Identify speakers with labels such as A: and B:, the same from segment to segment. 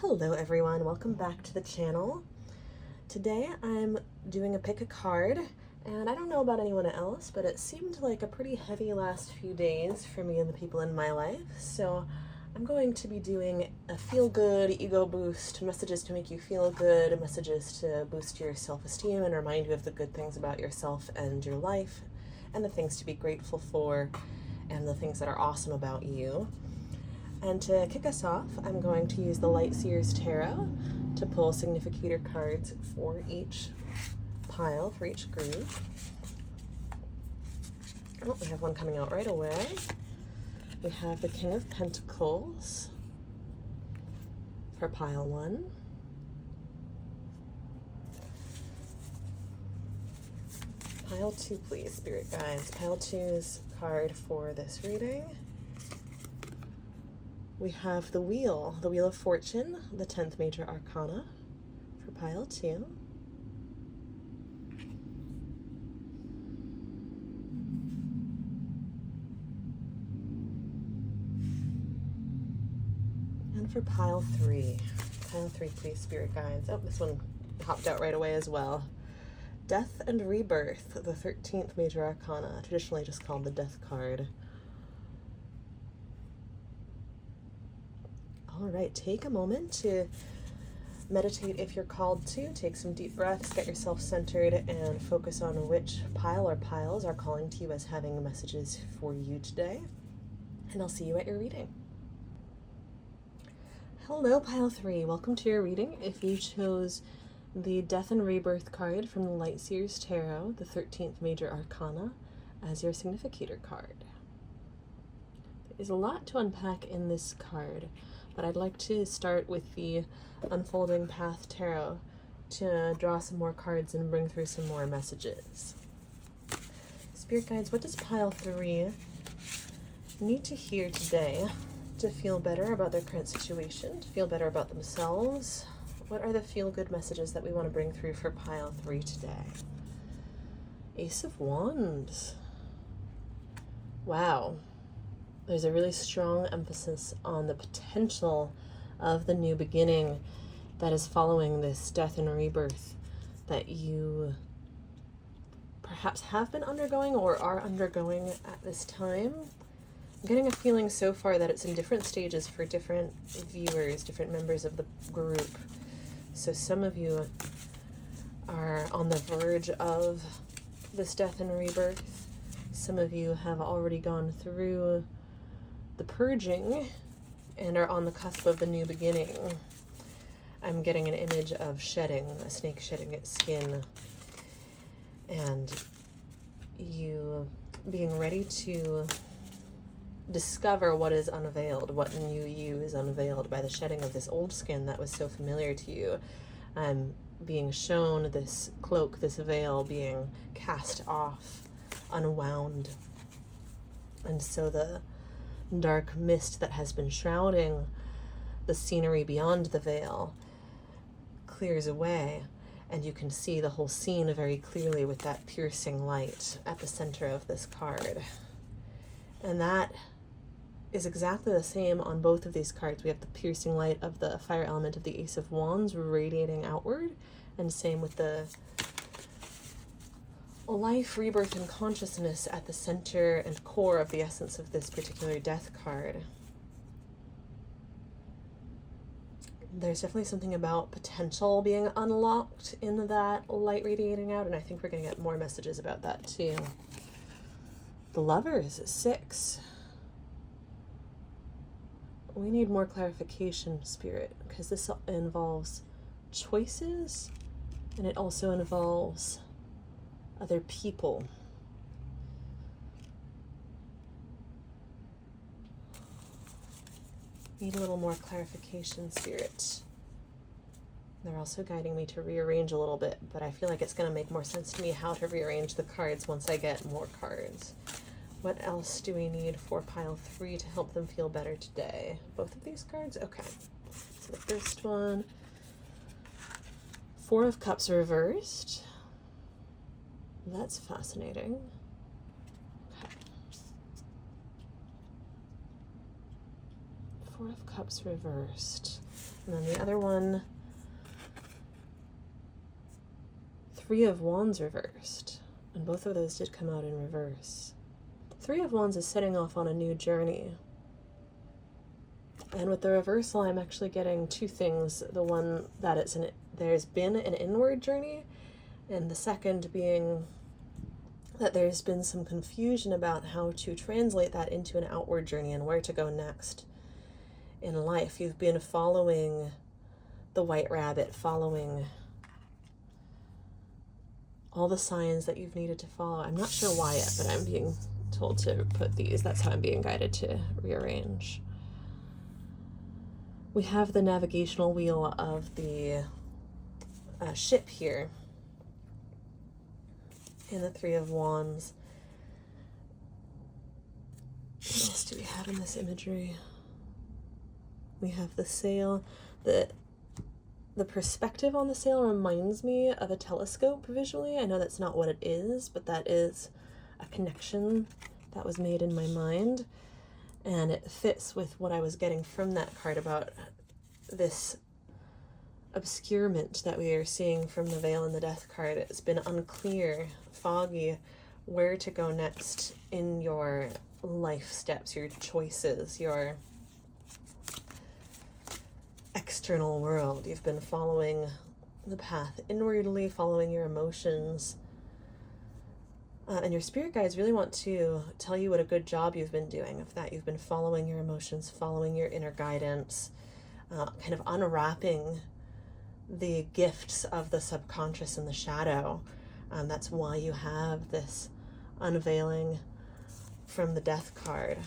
A: Hello everyone, welcome back to the channel. Today I'm doing a pick a card, and I don't know about anyone else, but it seemed like a pretty heavy last few days for me and the people in my life. So I'm going to be doing a feel-good, ego boost, messages to make you feel good, messages to boost your self-esteem and remind you of the good things about yourself and your life, and the things to be grateful for, and the things that are awesome about you. And to kick us off, I'm going to use the Light Seers Tarot to pull significator cards for each pile, for each group. Oh, we have one coming out right away. We have the King of Pentacles for pile 1. Pile 2, please, Spirit Guides. Pile 2's card for this reading. We have the Wheel of Fortune, the 10th major arcana for pile 2. And for pile 3. Pile 3, please, Spirit Guides. Oh, this one popped out right away as well. Death and Rebirth, the 13th major arcana, traditionally just called the Death card. All right, take a moment to meditate if you're called to. Take some deep breaths, get yourself centered, and focus on which pile or piles are calling to you as having messages for you today. And I'll see you at your reading. Hello, pile 3. Welcome to your reading. If you chose the Death and Rebirth card from the Light Seers Tarot, the 13th major arcana, as your significator card. There's a lot to unpack in this card, but I'd like to start with the Unfolding Path Tarot to draw some more cards and bring through some more messages. Spirit Guides, what does pile 3 need to hear today to feel better about their current situation, to feel better about themselves? What are the feel-good messages that we want to bring through for pile 3 today? Ace of Wands. Wow. There's a really strong emphasis on the potential of the new beginning that is following this death and rebirth that you perhaps have been undergoing or are undergoing at this time. I'm getting a feeling so far that it's in different stages for different viewers, different members of the group. So some of you are on the verge of this death and rebirth. Some of you have already gone through the purging and are on the cusp of the new beginning. I'm getting an image of shedding, a snake shedding its skin, and you being ready to discover what is unveiled, what new you is unveiled by the shedding of this old skin that was so familiar to you. I'm being shown this cloak, this veil being cast off, unwound. And so the dark mist that has been shrouding the scenery beyond the veil clears away, and you can see the whole scene very clearly with that piercing light at the center of this card. And that is exactly the same on both of these cards. We have the piercing light of the fire element of the Ace of Wands radiating outward, and same with the life, rebirth, and consciousness at the center and core of the essence of this particular death card. There's definitely something about potential being unlocked in that light radiating out, and I think we're going to get more messages about that too. The Lovers, 6. We need more clarification, Spirit, because this involves choices, and it also involves other people. Need a little more clarification, Spirit. They're also guiding me to rearrange a little bit, but I feel like it's going to make more sense to me how to rearrange the cards once I get more cards. What else do we need for pile 3 to help them feel better today? Both of these cards? Okay. So the first one, 4 of Cups reversed. That's fascinating. Okay. Four of Cups reversed. And then the other one, Three of Wands reversed. And both of those did come out in reverse. Three of Wands is setting off on a new journey. And with the reversal, I'm actually getting two things. The one that there's been an inward journey, and the second being that there's been some confusion about how to translate that into an outward journey and where to go next in life. You've been following the white rabbit, following all the signs that you've needed to follow. I'm not sure why yet, but I'm being told to put these. That's how I'm being guided to rearrange. We have the navigational wheel of the ship here in the Three of Wands. What else do we have in this imagery? We have the sail. The perspective on the sail reminds me of a telescope visually. I know that's not what it is, but that is a connection that was made in my mind. And it fits with what I was getting from that card about this obscurement that we are seeing from the Veil and the Death card. It's been unclear, foggy, where to go next in your life steps, your choices, your external world. You've been following the path inwardly, following your emotions. And your spirit guides really want to tell you what a good job you've been doing of that. You've been following your emotions, following your inner guidance, kind of unwrapping the gifts of the subconscious and the shadow. That's why you have this unveiling from the Death card.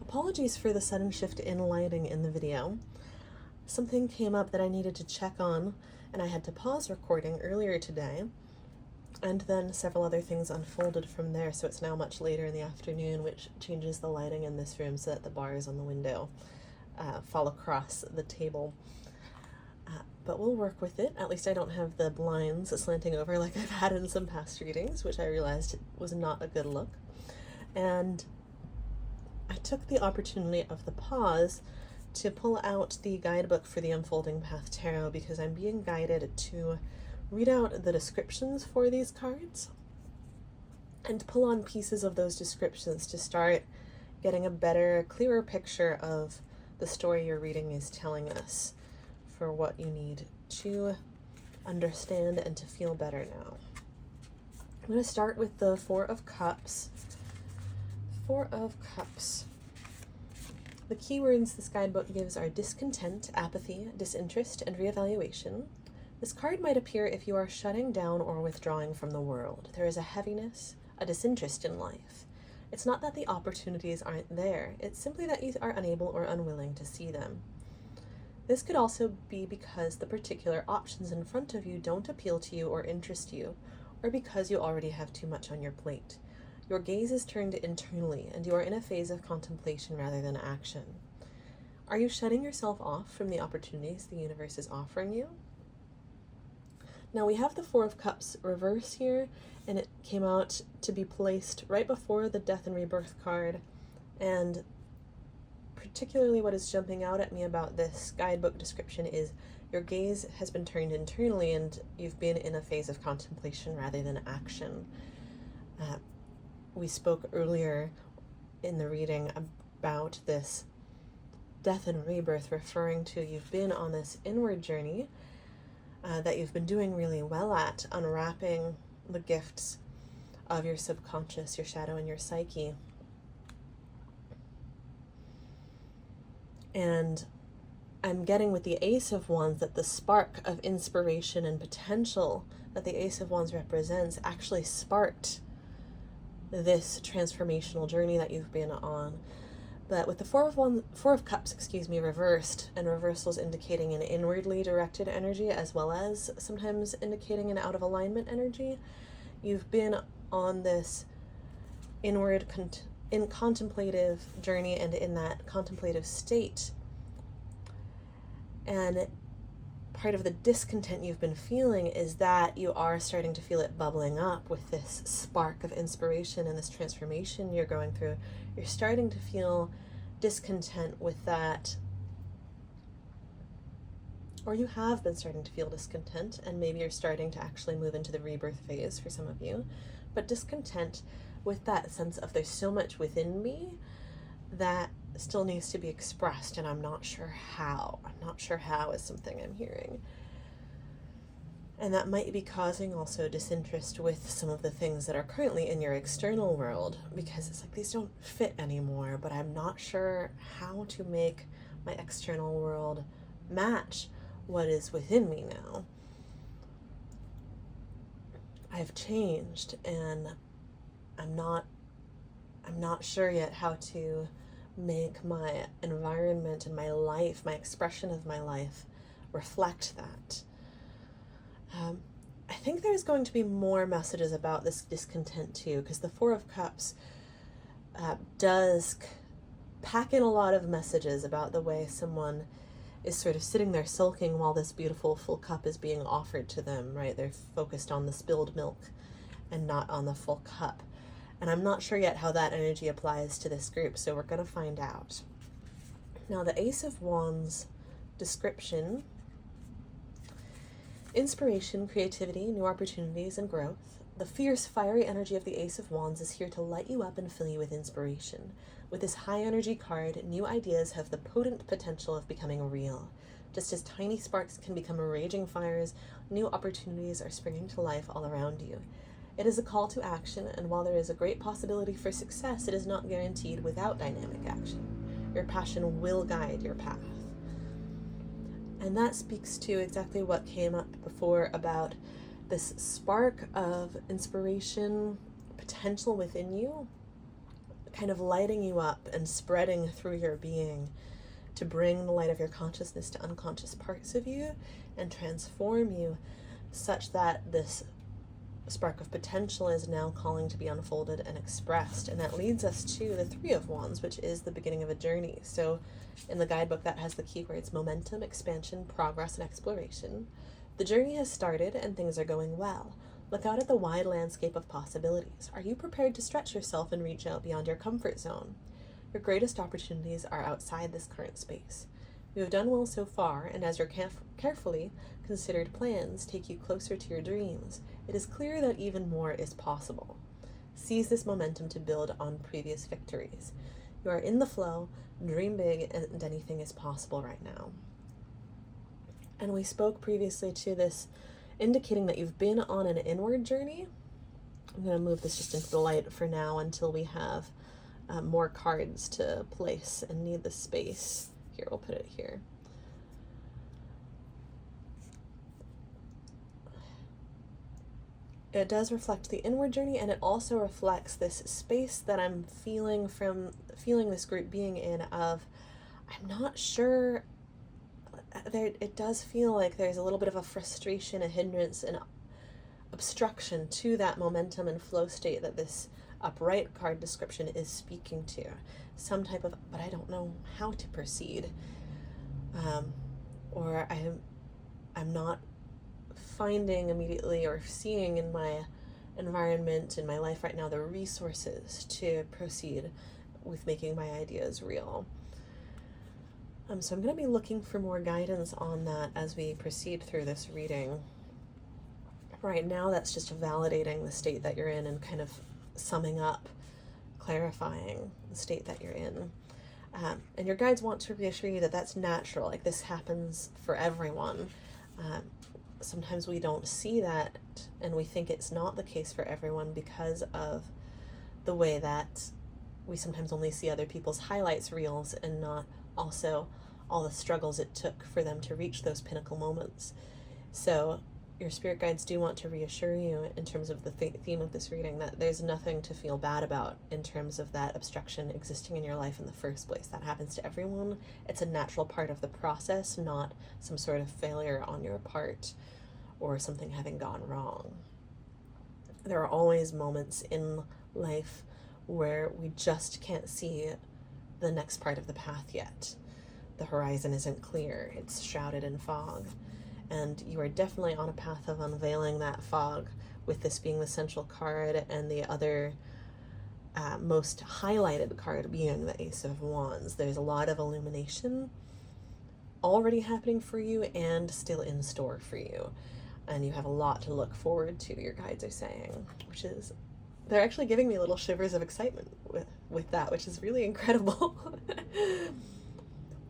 A: Apologies for the sudden shift in lighting in the video. Something came up that I needed to check on, and I had to pause recording earlier today, and then several other things unfolded from there, so it's now much later in the afternoon, which changes the lighting in this room so that the bars on the window fall across the table. But we'll work with it. At least I don't have the blinds slanting over like I've had in some past readings, which I realized was not a good look. And I took the opportunity of the pause to pull out the guidebook for the Unfolding Path Tarot, because I'm being guided to read out the descriptions for these cards and pull on pieces of those descriptions to start getting a better, clearer picture of the story your reading is telling us for what you need to understand and to feel better now. I'm going to start with the Four of Cups. Four of Cups. The keywords this guidebook gives are discontent, apathy, disinterest, and reevaluation. This card might appear if you are shutting down or withdrawing from the world. There is a heaviness, a disinterest in life. It's not that the opportunities aren't there. It's simply that you are unable or unwilling to see them. This could also be because the particular options in front of you don't appeal to you or interest you, or because you already have too much on your plate. Your gaze is turned internally, and you are in a phase of contemplation rather than action. Are you shutting yourself off from the opportunities the universe is offering you? Now we have the Four of Cups reverse here, and it came out to be placed right before the Death and Rebirth card. And particularly what is jumping out at me about this guidebook description is your gaze has been turned internally, and you've been in a phase of contemplation rather than action. We spoke earlier in the reading about this death and rebirth, referring to you've been on this inward journey that you've been doing really well at, unwrapping the gifts of your subconscious, your shadow, and your psyche. And I'm getting with the Ace of Wands that the spark of inspiration and potential that the Ace of Wands represents actually sparked this transformational journey that you've been on. But with the Four of Cups, reversed, and reversals indicating an inwardly directed energy as well as sometimes indicating an out of alignment energy, you've been on this inward contemplative journey and in that contemplative state. And part of the discontent you've been feeling is that you are starting to feel it bubbling up with this spark of inspiration and this transformation you're going through. You're starting to feel discontent with that, or you have been starting to feel discontent, and maybe you're starting to actually move into the rebirth phase for some of you, but discontent with that sense of there's so much within me that still needs to be expressed, and I'm not sure how. I'm not sure how is something I'm hearing. And that might be causing also disinterest with some of the things that are currently in your external world, because it's like these don't fit anymore, but I'm not sure how to make my external world match what is within me now. I've changed, and I'm not sure yet how to make my environment and my life, my expression of my life, reflect that. I think there's going to be more messages about this discontent too, because the Four of Cups does pack in a lot of messages about the way someone is sort of sitting there sulking while this beautiful full cup is being offered to them, right? They're focused on the spilled milk and not on the full cup. And I'm not sure yet how that energy applies to this group, so we're going to find out. Now, the Ace of Wands description: inspiration, creativity, new opportunities, and growth. The fierce, fiery energy of the Ace of Wands is here to light you up and fill you with inspiration. With this high energy card, new ideas have the potent potential of becoming real. Just as tiny sparks can become raging fires, new opportunities are springing to life all around you. It is a call to action, and while there is a great possibility for success, it is not guaranteed without dynamic action. Your passion will guide your path. And that speaks to exactly what came up before about this spark of inspiration, potential within you, kind of lighting you up and spreading through your being to bring the light of your consciousness to unconscious parts of you and transform you such that this spark of potential is now calling to be unfolded and expressed. And that leads us to the Three of Wands, which is the beginning of a journey. So in the guidebook, that has the keywords momentum, expansion, progress, and exploration. The journey has started and things are going well. Look out at the wide landscape of possibilities. Are you prepared to stretch yourself and reach out beyond your comfort zone? Your greatest opportunities are outside this current space. You have done well so far, and as your carefully considered plans take you closer to your dreams, it is clear that even more is possible. Seize this momentum to build on previous victories. You are in the flow, dream big, and anything is possible right now. And we spoke previously to this, indicating that you've been on an inward journey. I'm going to move this just into the light for now until we have more cards to place and need the space. Here, we'll put it here. It does reflect the inward journey, and it also reflects this space that I'm feeling from this group being in of, I'm not sure. It does feel like there's a little bit of a frustration, a hindrance, an obstruction to that momentum and flow state that this upright card description is speaking to. Some type of, but I don't know how to proceed. Or I'm not finding immediately or seeing in my environment, in my life right now, the resources to proceed with making my ideas real. So I'm going to be looking for more guidance on that as we proceed through this reading. Right now, that's just validating the state that you're in and kind of summing up, clarifying the state that you're in. And your guides want to reassure you that that's natural, like this happens for everyone. Sometimes we don't see that, and we think it's not the case for everyone because of the way that we sometimes only see other people's highlights reels and not also all the struggles it took for them to reach those pinnacle moments. So your spirit guides do want to reassure you in terms of the theme of this reading that there's nothing to feel bad about in terms of that obstruction existing in your life in the first place. That happens to everyone. It's a natural part of the process, not some sort of failure on your part or something having gone wrong. There are always moments in life where we just can't see the next part of the path yet. The horizon isn't clear. It's shrouded in fog. And you are definitely on a path of unveiling that fog, with this being the central card and the other most highlighted card being the Ace of Wands. There's a lot of illumination already happening for you and still in store for you. And you have a lot to look forward to, your guides are saying, which is, they're actually giving me little shivers of excitement with that, which is really incredible.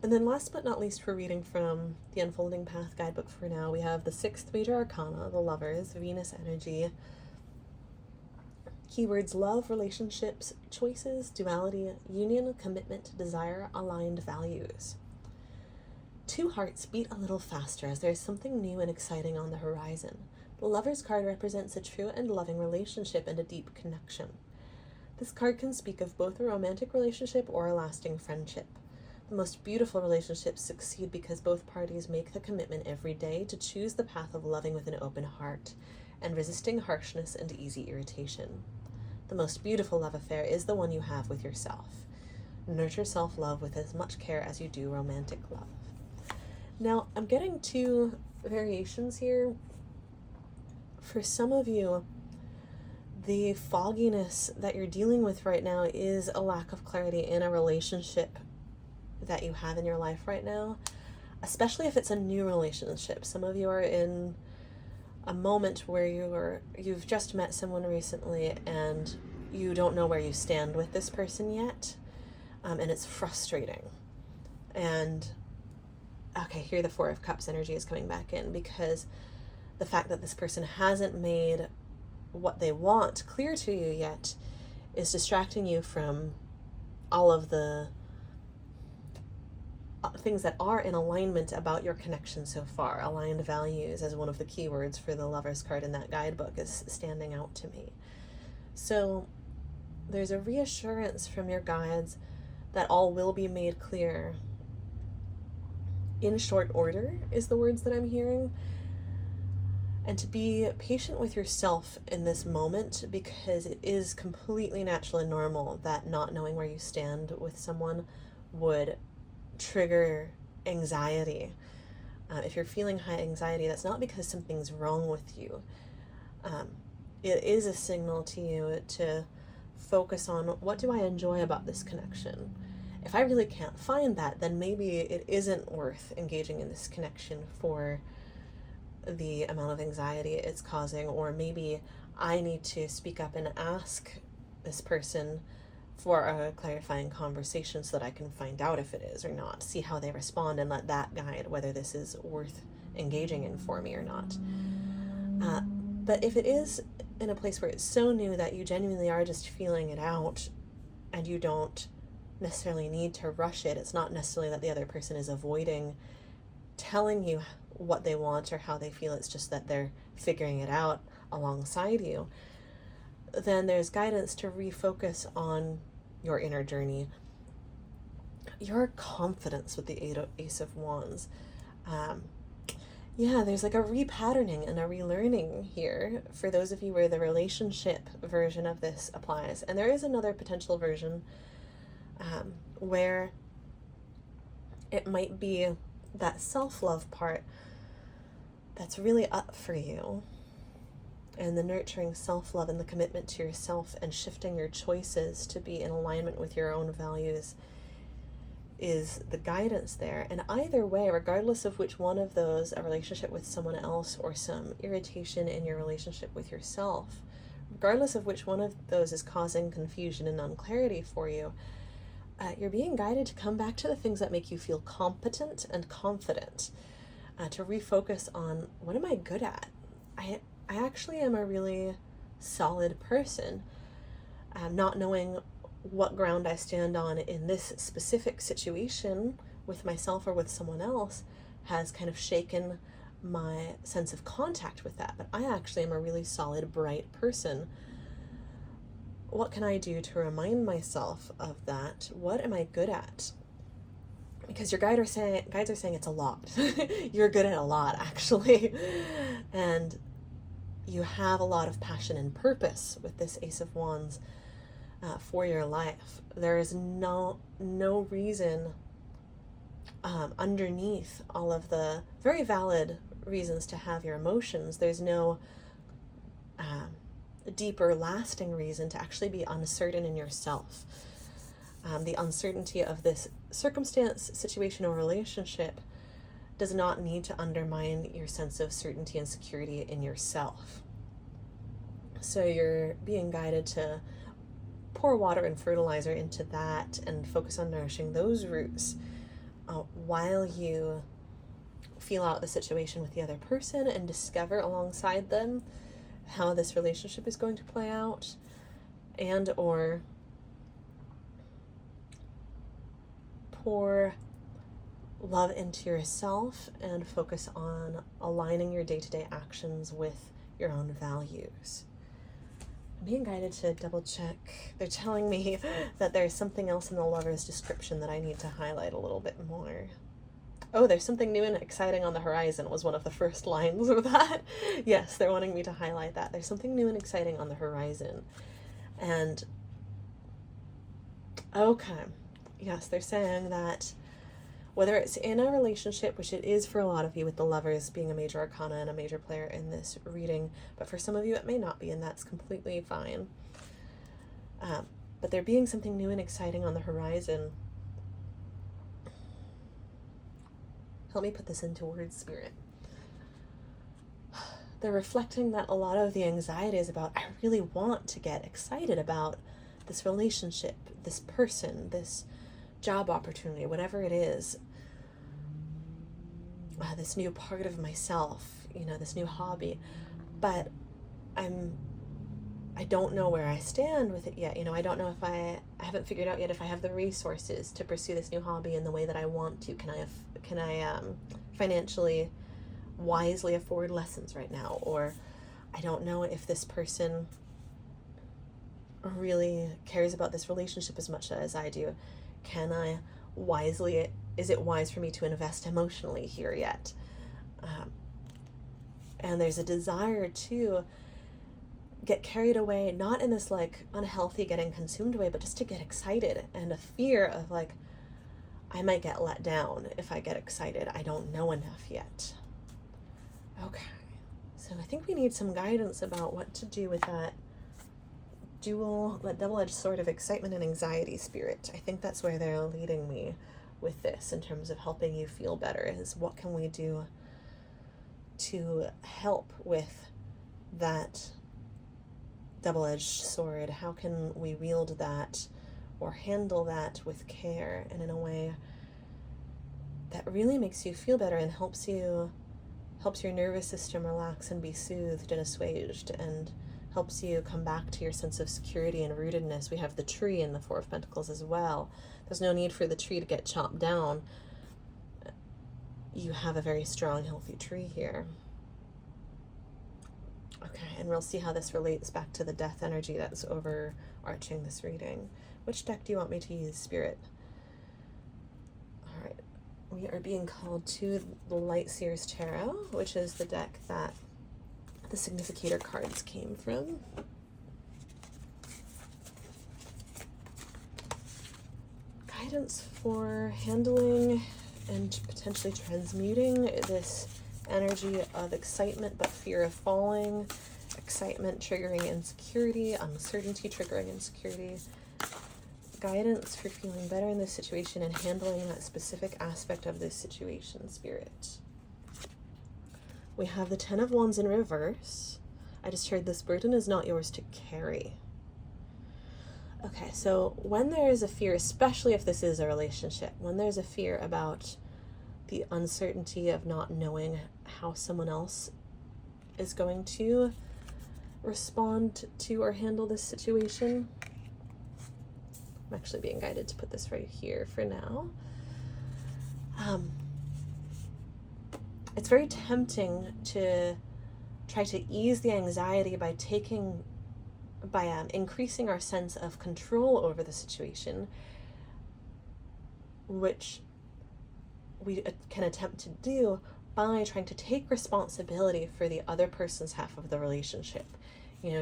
A: And then last but not least, for reading from the Unfolding Path Guidebook for now, we have the 6th Major Arcana, the Lovers, Venus energy. Keywords: love, relationships, choices, duality, union, commitment, desire, aligned values. 2 hearts beat a little faster as there is something new and exciting on the horizon. The Lover's card represents a true and loving relationship and a deep connection. This card can speak of both a romantic relationship or a lasting friendship. The most beautiful relationships succeed because both parties make the commitment every day to choose the path of loving with an open heart and resisting harshness and easy irritation. The most beautiful love affair is the one you have with yourself. Nurture self-love with as much care as you do romantic love. Now, I'm getting 2 variations here. For some of you, the fogginess that you're dealing with right now is a lack of clarity in a relationship that you have in your life right now, especially if it's a new relationship. Some of you are in a moment where you've just met someone recently and you don't know where you stand with this person yet, and it's frustrating. And okay, here the 4 of Cups energy is coming back in, because the fact that this person hasn't made what they want clear to you yet is distracting you from all of the things that are in alignment about your connection so far. Aligned values, as one of the keywords for the Lover's card in that guidebook, is standing out to me. So there's a reassurance from your guides that all will be made clear in short order, is the words that I'm hearing. And to be patient with yourself in this moment, because it is completely natural and normal that not knowing where you stand with someone would trigger anxiety. If you're feeling high anxiety, that's not because something's wrong with you. It is a signal to you to focus on, what do I enjoy about this connection? If I really can't find that, then maybe it isn't worth engaging in this connection for the amount of anxiety it's causing, or maybe I need to speak up and ask this person for a clarifying conversation so that I can find out if it is or not, see how they respond, and let that guide whether this is worth engaging in for me or not. But if it is in a place where it's so new that you genuinely are just feeling it out and you don't necessarily need to rush it, it's not necessarily that the other person is avoiding telling you what they want or how they feel, it's just that they're figuring it out alongside you, then there's guidance to refocus on your inner journey, your confidence with the Ace of Wands. There's like a repatterning and a relearning here for those of you where the relationship version of this applies. And there is another potential version where it might be that self-love part that's really up for you, and the nurturing self-love and the commitment to yourself and shifting your choices to be in alignment with your own values is the guidance there. And either way, regardless of which one of those, a relationship with someone else or some irritation in your relationship with yourself, regardless of which one of those is causing confusion and unclarity for you, you're being guided to come back to the things that make you feel competent and confident, to refocus on, what am I good at? I actually am a really solid person. Not knowing what ground I stand on in this specific situation with myself or with someone else has kind of shaken my sense of contact with that. But I actually am a really solid, bright person. What can I do to remind myself of that? What am I good at? Because your guides are saying it's a lot. You're good at a lot, actually. And you have a lot of passion and purpose with this Ace of Wands for your life. There is no reason underneath all of the very valid reasons to have your emotions. There's no deeper, lasting reason to actually be uncertain in yourself. The uncertainty of this circumstance, situation, or relationship does not need to undermine your sense of certainty and security in yourself. So you're being guided to pour water and fertilizer into that and focus on nourishing those roots while you feel out the situation with the other person and discover alongside them how this relationship is going to play out, and or pour love into yourself and focus on aligning your day-to-day actions with your own values. I'm being guided to double check. They're telling me that there's something else in the Lover's description that I need to highlight a little bit more. Oh, there's something new and exciting on the horizon was one of the first lines of that. Yes, they're wanting me to highlight that. There's something new and exciting on the horizon. And, okay, yes, they're saying that whether it's in a relationship, which it is for a lot of you with the Lovers being a major arcana and a major player in this reading, but for some of you it may not be, and that's completely fine. But there being something new and exciting on the horizon. Help me put this into words, Spirit. They're reflecting that a lot of the anxiety is about, I really want to get excited about this relationship, this person, this job opportunity, whatever it is, this new part of myself, this new hobby, but I don't know where I stand with it yet. I don't know if I haven't figured out yet if I have the resources to pursue this new hobby in the way that I want to. Can I financially wisely afford lessons right now? Or I don't know if this person really cares about this relationship as much as I do. Can I wisely, is it wise for me to invest emotionally here yet? And there's a desire to get carried away, not in this unhealthy getting consumed way, but just to get excited, and a fear of I might get let down if I get excited. I don't know enough yet. Okay, so I think we need some guidance about what to do with that double-edged sword of excitement and anxiety, Spirit. I think that's where they're leading me with this in terms of helping you feel better, is what can we do to help with that double-edged sword? How can we wield that or handle that with care and in a way that really makes you feel better and helps your nervous system relax and be soothed and assuaged, and helps you come back to your sense of security and rootedness. We have the tree in the Four of Pentacles as well. There's no need for the tree to get chopped down. You have a very strong, healthy tree here. Okay, and we'll see how this relates back to the death energy that's overarching this reading. Which deck do you want me to use, Spirit? All right, we are being called to the Light Seers Tarot, which is the deck that the significator cards came from. Guidance for handling and potentially transmuting this energy of excitement but fear of falling, excitement triggering insecurity, uncertainty triggering insecurity. Guidance for feeling better in this situation and handling that specific aspect of this situation, Spirit. We have the Ten of Wands in reverse. I just heard this burden is not yours to carry. Okay, so when there is a fear, especially if this is a relationship, when there's a fear about the uncertainty of not knowing how someone else is going to respond to or handle this situation. I'm actually being guided to put this right here for now. It's very tempting to try to ease the anxiety by increasing our sense of control over the situation, which we can attempt to do by trying to take responsibility for the other person's half of the relationship.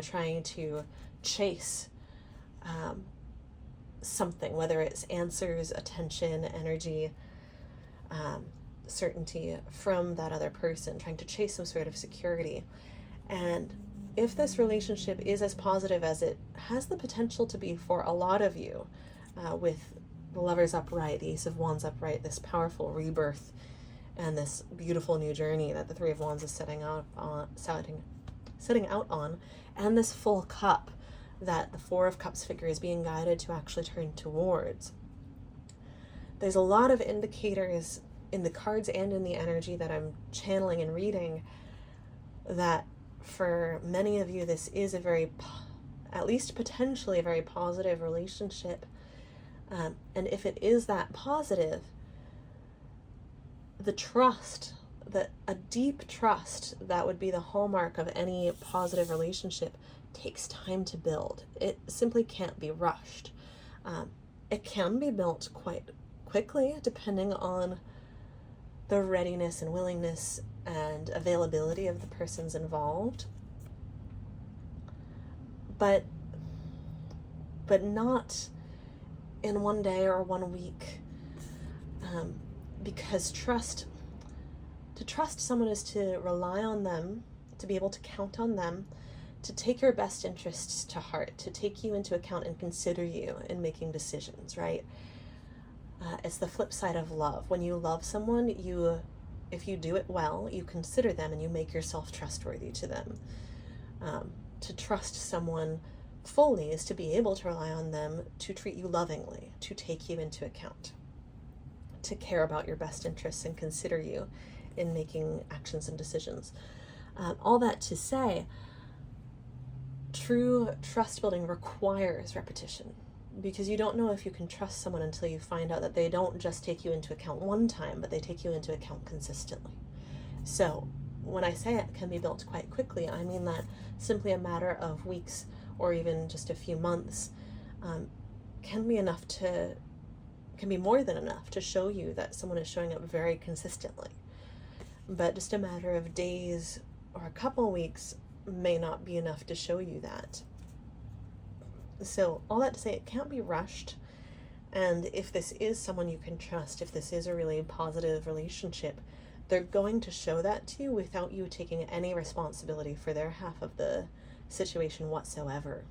A: Trying to chase something, whether it's answers, attention, energy, certainty from that other person, trying to chase some sort of security. And if this relationship is as positive as it has the potential to be for a lot of you, with the Lovers upright, the Ace of Wands upright, this powerful rebirth, and this beautiful new journey that the Three of Wands is setting out on, and this full cup that the Four of Cups figure is being guided to actually turn towards. There's a lot of indicators in the cards and in the energy that I'm channeling and reading that for many of you this is a very, at least potentially, a very positive relationship. And if it is that positive, the trust, a deep trust that would be the hallmark of any positive relationship, takes time to build. It simply can't be rushed. It can be built quite quickly, depending on the readiness and willingness and availability of the persons involved. But not in one day or 1 week. Because to trust someone is to rely on them, to be able to count on them, to take your best interests to heart, to take you into account and consider you in making decisions, right? It's the flip side of love. When you love someone, if you do it well, you consider them and you make yourself trustworthy to them. To trust someone fully is to be able to rely on them to treat you lovingly, to take you into account, to care about your best interests and consider you in making actions and decisions. All that to say, true trust building requires repetition, because you don't know if you can trust someone until you find out that they don't just take you into account one time, but they take you into account consistently. So when I say it can be built quite quickly, I mean that simply a matter of weeks or even just a few months can be more than enough to show you that someone is showing up very consistently. But just a matter of days or a couple weeks may not be enough to show you that. So all that to say, it can't be rushed. And if this is someone you can trust, if this is a really positive relationship, they're going to show that to you without you taking any responsibility for their half of the situation whatsoever.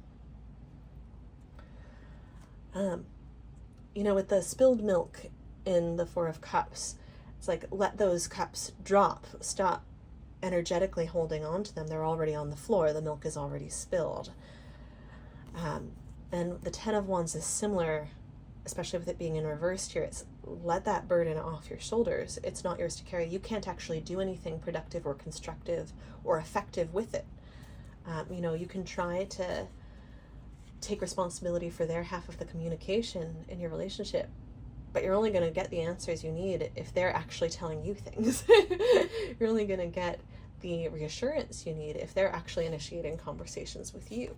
A: With the spilled milk in the Four of Cups, it's like, let those cups drop. Stop energetically holding on to them. They're already on the floor. The milk is already spilled. And the Ten of Wands is similar, especially with it being in reversed here. It's let that burden off your shoulders. It's not yours to carry. You can't actually do anything productive or constructive or effective with it. You can try to take responsibility for their half of the communication in your relationship, but you're only going to get the answers you need if they're actually telling you things. You're only going to get the reassurance you need if they're actually initiating conversations with you.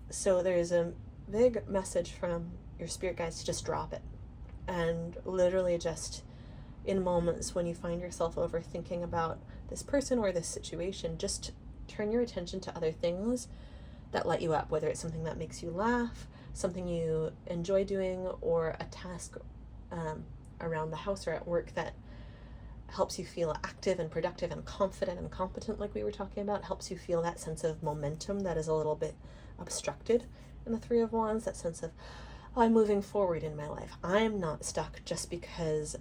A: So there's a big message from your spirit guides to just drop it. And literally just in moments when you find yourself overthinking about this person or this situation, just turn your attention to other things that light you up, whether it's something that makes you laugh, something you enjoy doing, or a task around the house or at work that helps you feel active and productive and confident and competent, like we were talking about, helps you feel that sense of momentum that is a little bit obstructed in the Three of Wands, that sense of, oh, I'm moving forward in my life. I'm not stuck just because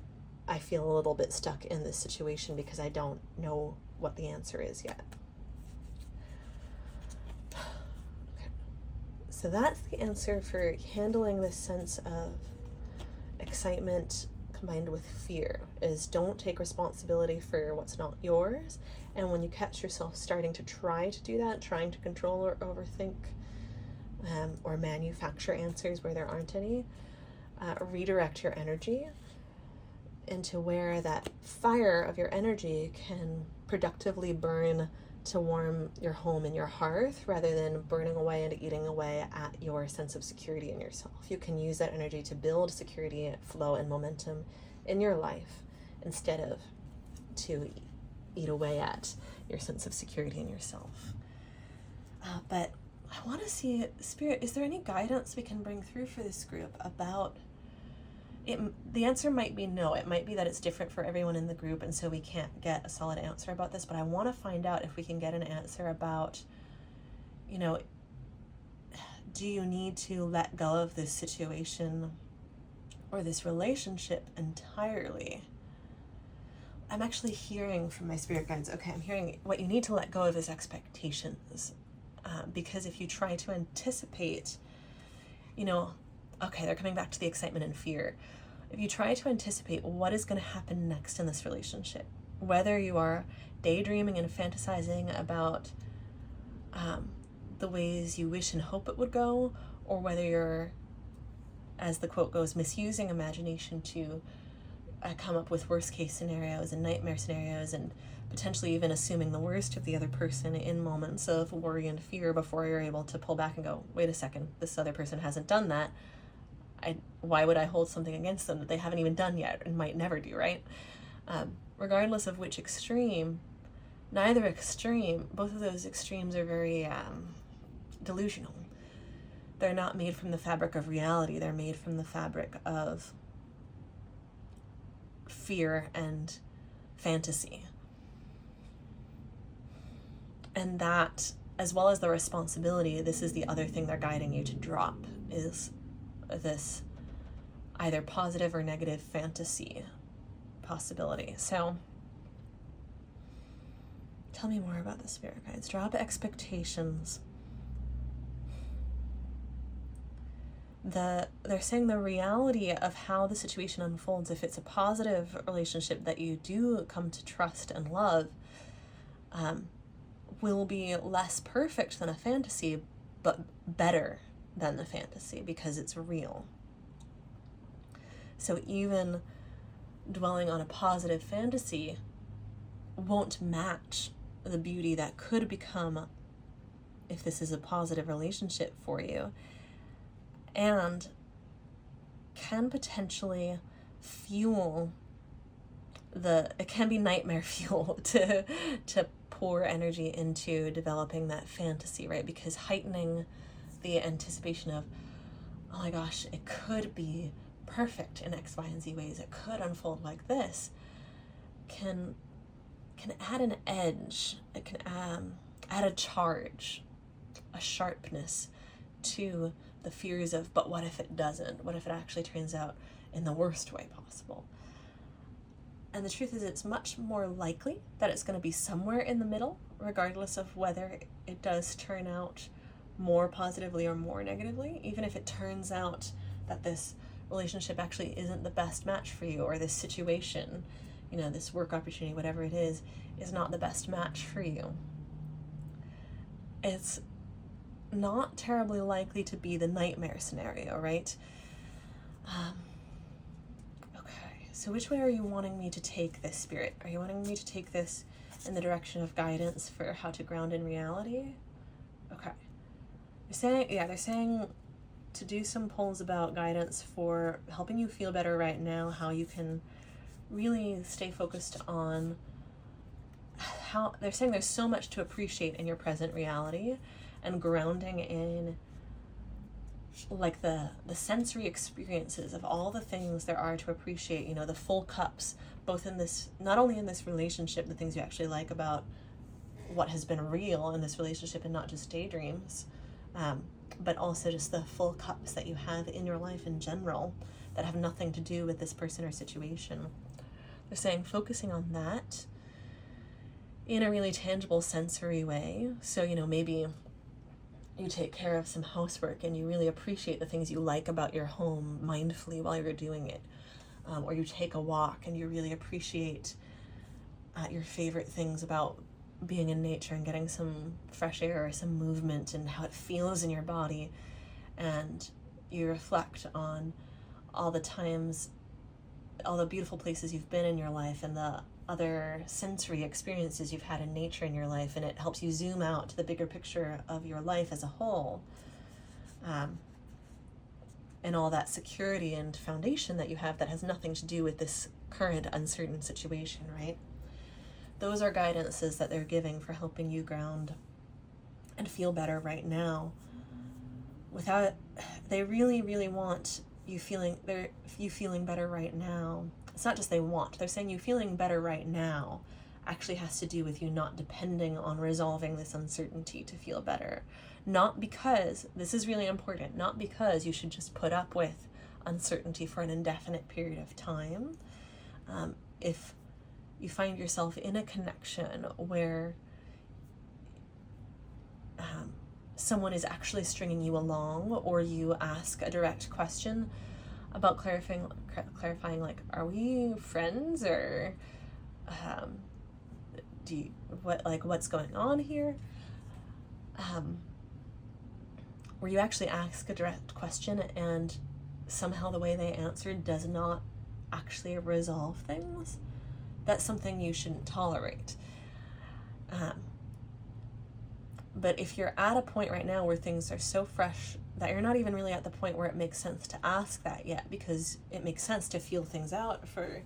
A: I feel a little bit stuck in this situation because I don't know what the answer is yet. Okay. So that's the answer for handling this sense of excitement combined with fear, is don't take responsibility for what's not yours. And when you catch yourself starting to try to do that, trying to control or overthink, or manufacture answers where there aren't any, redirect your energy into where that fire of your energy can productively burn to warm your home and your hearth, rather than burning away and eating away at your sense of security in yourself. You can use that energy to build security, flow, and momentum in your life instead of to eat away at your sense of security in yourself. But I want to see, Spirit, is there any guidance we can bring through for this group about The answer might be no. It might be that it's different for everyone in the group, and so we can't get a solid answer about this, but I want to find out if we can get an answer about, do you need to let go of this situation or this relationship entirely? I'm actually hearing from my spirit guides, okay, I'm hearing what you need to let go of is expectations. Because if you try to anticipate, okay, they're coming back to the excitement and fear. If you try to anticipate what is going to happen next in this relationship, whether you are daydreaming and fantasizing about the ways you wish and hope it would go, or whether you're, as the quote goes, misusing imagination to come up with worst case scenarios and nightmare scenarios, and potentially even assuming the worst of the other person in moments of worry and fear before you're able to pull back and go, wait a second, this other person hasn't done that. Why would I hold something against them that they haven't even done yet and might never do, right? Regardless of which extreme, neither extreme, both of those extremes are very delusional. They're not made from the fabric of reality. They're made from the fabric of fear and fantasy. And that, as well as the responsibility, this is the other thing they're guiding you to drop, is this either positive or negative fantasy possibility. So tell me more about the spirit guides. Drop expectations. They're saying the reality of how the situation unfolds, if it's a positive relationship that you do come to trust and love, will be less perfect than a fantasy, but better than the fantasy because it's real. So even dwelling on a positive fantasy won't match the beauty that could become if this is a positive relationship for you, and can potentially fuel it can be nightmare fuel to pour energy into developing that fantasy, right? Because heightening the anticipation of, oh my gosh, it could be perfect in X, Y, and Z ways, it could unfold like this, can add an edge, it can add a charge, a sharpness to the fears of, but what if it doesn't? What if it actually turns out in the worst way possible? And the truth is, it's much more likely that it's going to be somewhere in the middle, regardless of whether it does turn out more positively or more negatively. Even if it turns out that this relationship actually isn't the best match for you, or this situation, this work opportunity, whatever it is not the best match for you. It's not terribly likely to be the nightmare scenario, right? Okay, so which way are you wanting me to take this, Spirit? Are you wanting me to take this in the direction of guidance for how to ground in reality? Okay. They're saying to do some polls about guidance for helping you feel better right now, how you can really stay focused on how, they're saying there's so much to appreciate in your present reality, and grounding in like the sensory experiences of all the things there are to appreciate, the full cups, both in this, not only in this relationship, the things you actually like about what has been real in this relationship and not just daydreams, but also just the full cups that you have in your life in general that have nothing to do with this person or situation. They're saying focusing on that in a really tangible sensory way. So, maybe you take care of some housework and you really appreciate the things you like about your home mindfully while you're doing it. Or you take a walk and you really appreciate your favorite things about being in nature and getting some fresh air or some movement and how it feels in your body. And you reflect on all the times, all the beautiful places you've been in your life and the other sensory experiences you've had in nature in your life, and it helps you zoom out to the bigger picture of your life as a whole, and all that security and foundation that you have that has nothing to do with this current uncertain situation, right? Those are guidances that they're giving for helping you ground and feel better right now. They really, really want you feeling better right now. It's not just they want, they're saying you feeling better right now actually has to do with you not depending on resolving this uncertainty to feel better. Not because, this is really important, not because you should just put up with uncertainty for an indefinite period of time. If you find yourself in a connection where someone is actually stringing you along, or you ask a direct question about clarifying like, are we friends, or what's going on here, where you actually ask a direct question and somehow the way they answered does not actually resolve things, that's something you shouldn't tolerate. But if you're at a point right now where things are so fresh that you're not even really at the point where it makes sense to ask that yet, because it makes sense to feel things out for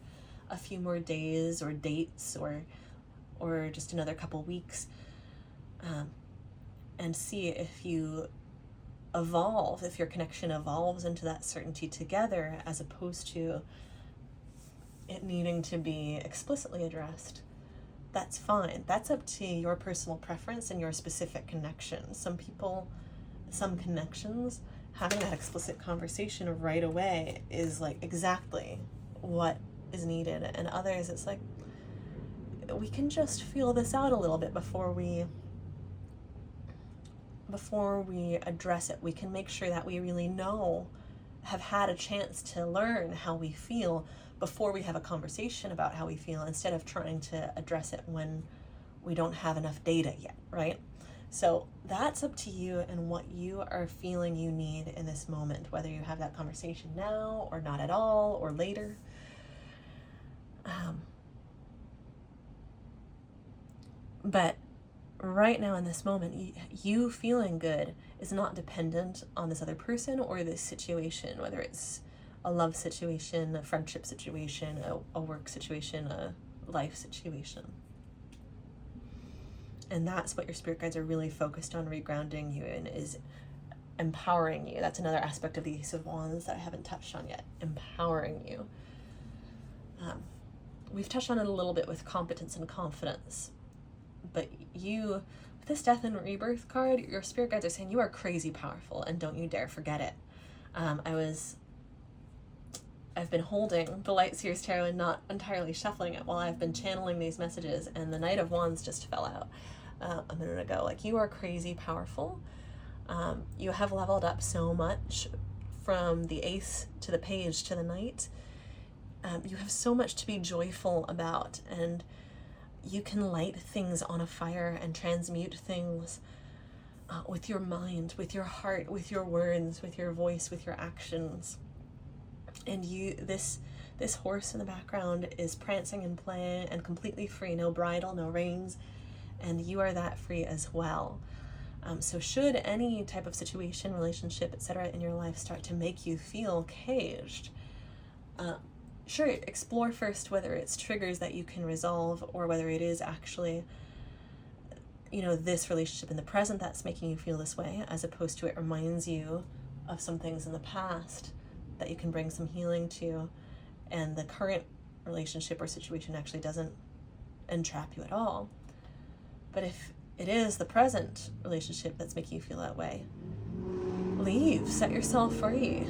A: a few more days or dates or just another couple weeks, and see if you evolve, if your connection evolves into that certainty together, as opposed to it needing to be explicitly addressed. That's fine. That's up to your personal preference and your specific connection. Some connections, having that explicit conversation right away is like exactly what is needed, and others it's like, we can just feel this out a little bit before we address it. We can make sure that we really have had a chance to learn how we feel before we have a conversation about how we feel, instead of trying to address it when we don't have enough data yet, right? So that's up to you and what you are feeling you need in this moment, whether you have that conversation now or not at all or later. But right now in this moment, you feeling good is not dependent on this other person or this situation, whether it's a love situation, a friendship situation, a work situation, a life situation. And that's what your spirit guides are really focused on regrounding you in, is empowering you. That's another aspect of the Ace of Wands that I haven't touched on yet, empowering you. We've touched on it a little bit with competence and confidence, but with this Death and Rebirth card, your spirit guides are saying you are crazy powerful, and don't you dare forget it. I've been holding the Light Seers Tarot and not entirely shuffling it while I've been channeling these messages, and the Knight of Wands just fell out a minute ago. Like, you are crazy powerful. You have leveled up so much from the Ace to the Page to the Knight. You have so much to be joyful about, and you can light things on a fire and transmute things with your mind, with your heart, with your words, with your voice, with your actions. And this horse in the background is prancing and playing and completely free, no bridle, no reins, and you are that free as well. So should any type of situation, relationship, etc. in your life start to make you feel caged, sure, explore first whether it's triggers that you can resolve, or whether it is actually, this relationship in the present that's making you feel this way, as opposed to it reminds you of some things in the past that you can bring some healing to, and the current relationship or situation actually doesn't entrap you at all. But if it is the present relationship that's making you feel that way, leave, set yourself free.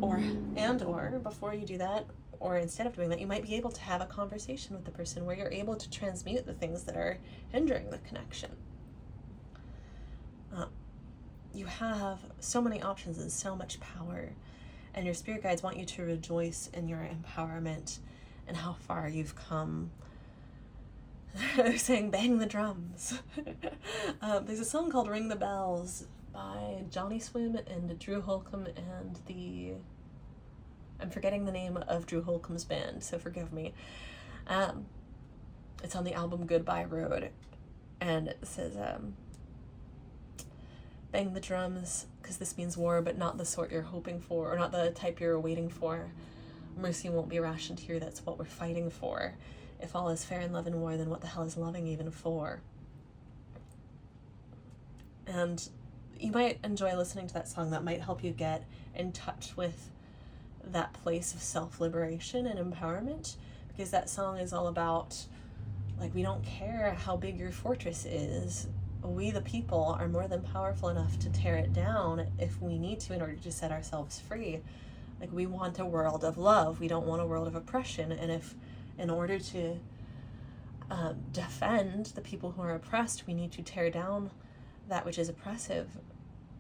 A: Or before you do that, or instead of doing that, you might be able to have a conversation with the person where you're able to transmute the things that are hindering the connection. You have so many options and so much power, and your spirit guides want you to rejoice in your empowerment and how far you've come. They're saying bang the drums. There's a song called Ring the Bells by Johnny Swim and Drew Holcomb and I'm forgetting the name of Drew Holcomb's band, so forgive me. It's on the album Goodbye Road, and it says, bang the drums, because this means war, but not the sort you're hoping for, or not the type you're waiting for. Mercy won't be rationed here, that's what we're fighting for. If all is fair in love and war, then what the hell is loving even for? And you might enjoy listening to that song. That might help you get in touch with that place of self-liberation and empowerment, because that song is all about, like, we don't care how big your fortress is. We, the people, are more than powerful enough to tear it down if we need to in order to set ourselves free. Like, we want a world of love. We don't want a world of oppression. And if, in order to defend the people who are oppressed, we need to tear down that which is oppressive,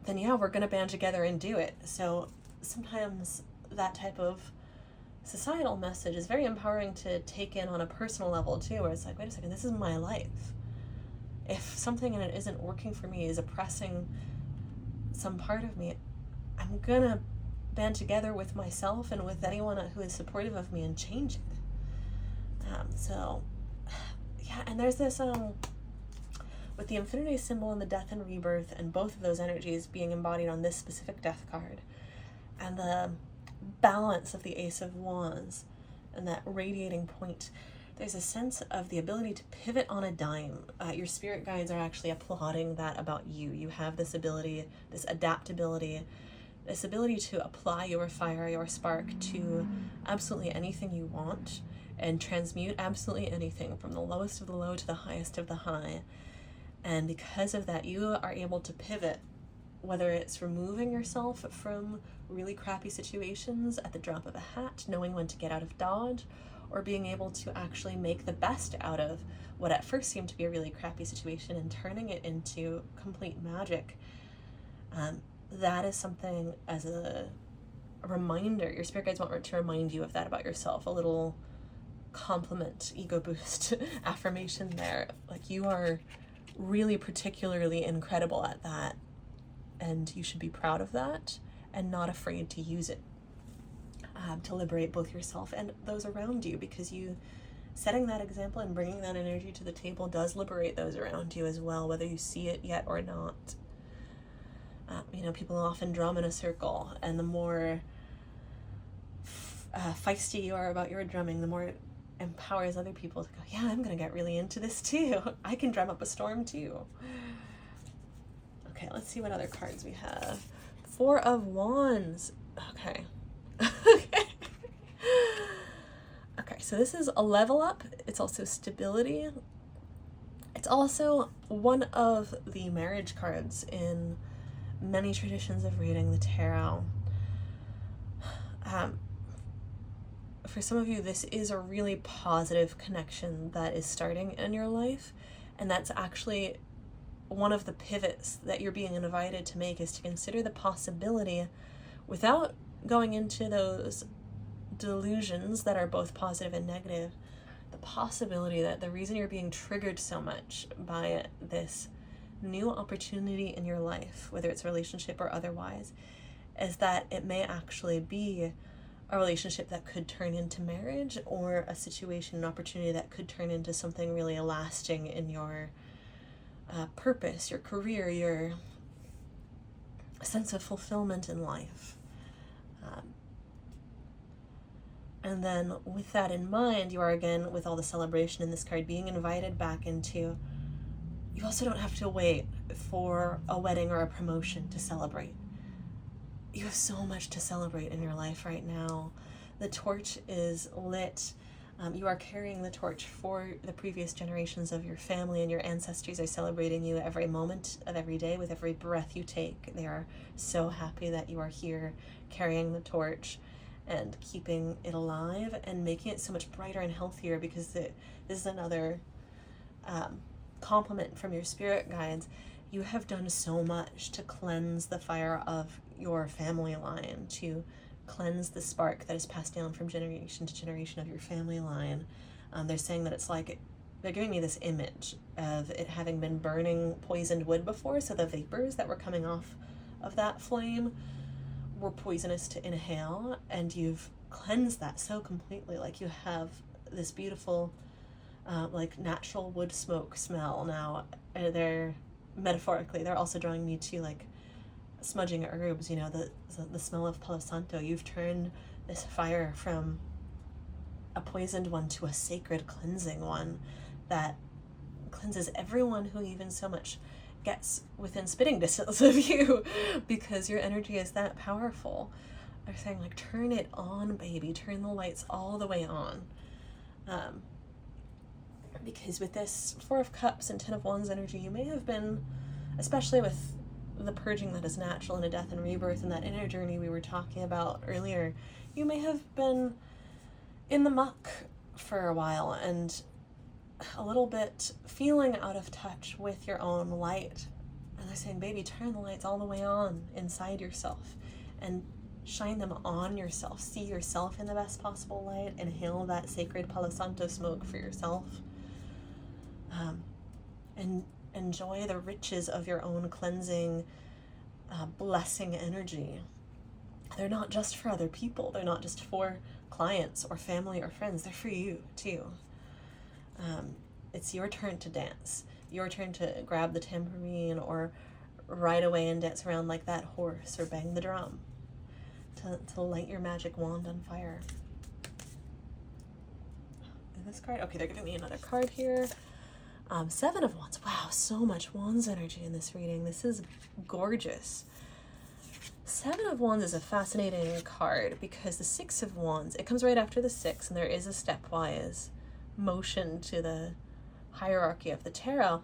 A: then yeah, we're going to band together and do it. So sometimes that type of societal message is very empowering to take in on a personal level too, where it's like, wait a second, this is my life. If something in it isn't working for me, is oppressing some part of me, I'm gonna band together with myself and with anyone who is supportive of me and change it. So yeah, and there's this with the infinity symbol and the death and rebirth, and both of those energies being embodied on this specific death card, and the balance of the Ace of Wands and that radiating point, there's a sense of the ability to pivot on a dime. Your spirit guides are actually applauding that about you. You have this ability, this adaptability, this ability to apply your fire, your spark to absolutely anything you want and transmute absolutely anything from the lowest of the low to the highest of the high. And because of that, you are able to pivot, whether it's removing yourself from really crappy situations at the drop of a hat, knowing when to get out of dodge, or being able to actually make the best out of what at first seemed to be a really crappy situation and turning it into complete magic. That is something, as a reminder, your spirit guides want to remind you of that about yourself. A little compliment, ego boost, affirmation there. Like, you are really particularly incredible at that, and you should be proud of that and not afraid to use it to liberate both yourself and those around you, because you setting that example and bringing that energy to the table does liberate those around you as well, whether you see it yet or not. People often drum in a circle, and the more feisty you are about your drumming, the more it empowers other people to go, yeah, I'm gonna get really into this too. I can drum up a storm too. Okay, let's see what other cards we have. Four of Wands. Okay. Okay, so this is a level up. It's also stability. It's also one of the marriage cards in many traditions of reading the tarot. For some of you, this is a really positive connection that is starting in your life, and that's actually one of the pivots that you're being invited to make, is to consider the possibility, without going into those delusions that are both positive and negative, the possibility that the reason you're being triggered so much by this new opportunity in your life, whether it's a relationship or otherwise, is that it may actually be a relationship that could turn into marriage, or a situation, an opportunity that could turn into something really lasting in your purpose, your career, your sense of fulfillment in life. And then with that in mind, you are, again, with all the celebration in this card, being invited back into, you also don't have to wait for a wedding or a promotion to celebrate. You have so much to celebrate in your life right now. The torch is lit. You are carrying the torch for the previous generations of your family, and your ancestors are celebrating you every moment of every day. With every breath you take, they are so happy that you are here carrying the torch and keeping it alive and making it so much brighter and healthier, because this is another compliment from your spirit guides. You have done so much to cleanse the fire of your family line, to cleanse the spark that is passed down from generation to generation of your family line. They're saying that it's like, they're giving me this image of it having been burning poisoned wood before, so the vapors that were coming off of that flame were poisonous to inhale, and you've cleansed that so completely. Like, you have this beautiful like natural wood smoke smell now. They're metaphorically, they're also drawing me to like smudging herbs, the smell of Palo Santo. You've turned this fire from a poisoned one to a sacred cleansing one that cleanses everyone who even so much gets within spitting distance of you, because your energy is that powerful. they're saying like, turn it on, baby, turn the lights all the way on. Because with this Four of Cups and Ten of Wands energy, you may have been, especially with the purging that is natural in a death and rebirth and that inner journey we were talking about earlier, you may have been in the muck for a while and a little bit feeling out of touch with your own light. And they're saying, baby, turn the lights all the way on inside yourself and shine them on yourself. See yourself in the best possible light. Inhale that sacred Palo Santo smoke for yourself. And enjoy the riches of your own cleansing, blessing energy. They're not just for other people. They're not just for clients or family or friends. They're for you too. It's your turn to dance. Your turn to grab the tambourine or ride away and dance around like that horse or bang the drum. To light your magic wand on fire. And this card, okay, they're giving me another card here. Seven of Wands. Wow, so much Wands energy in this reading. This is gorgeous. Seven of Wands is a fascinating card because the Six of Wands, it comes right after the Six, and there is a stepwise motion to the hierarchy of the tarot.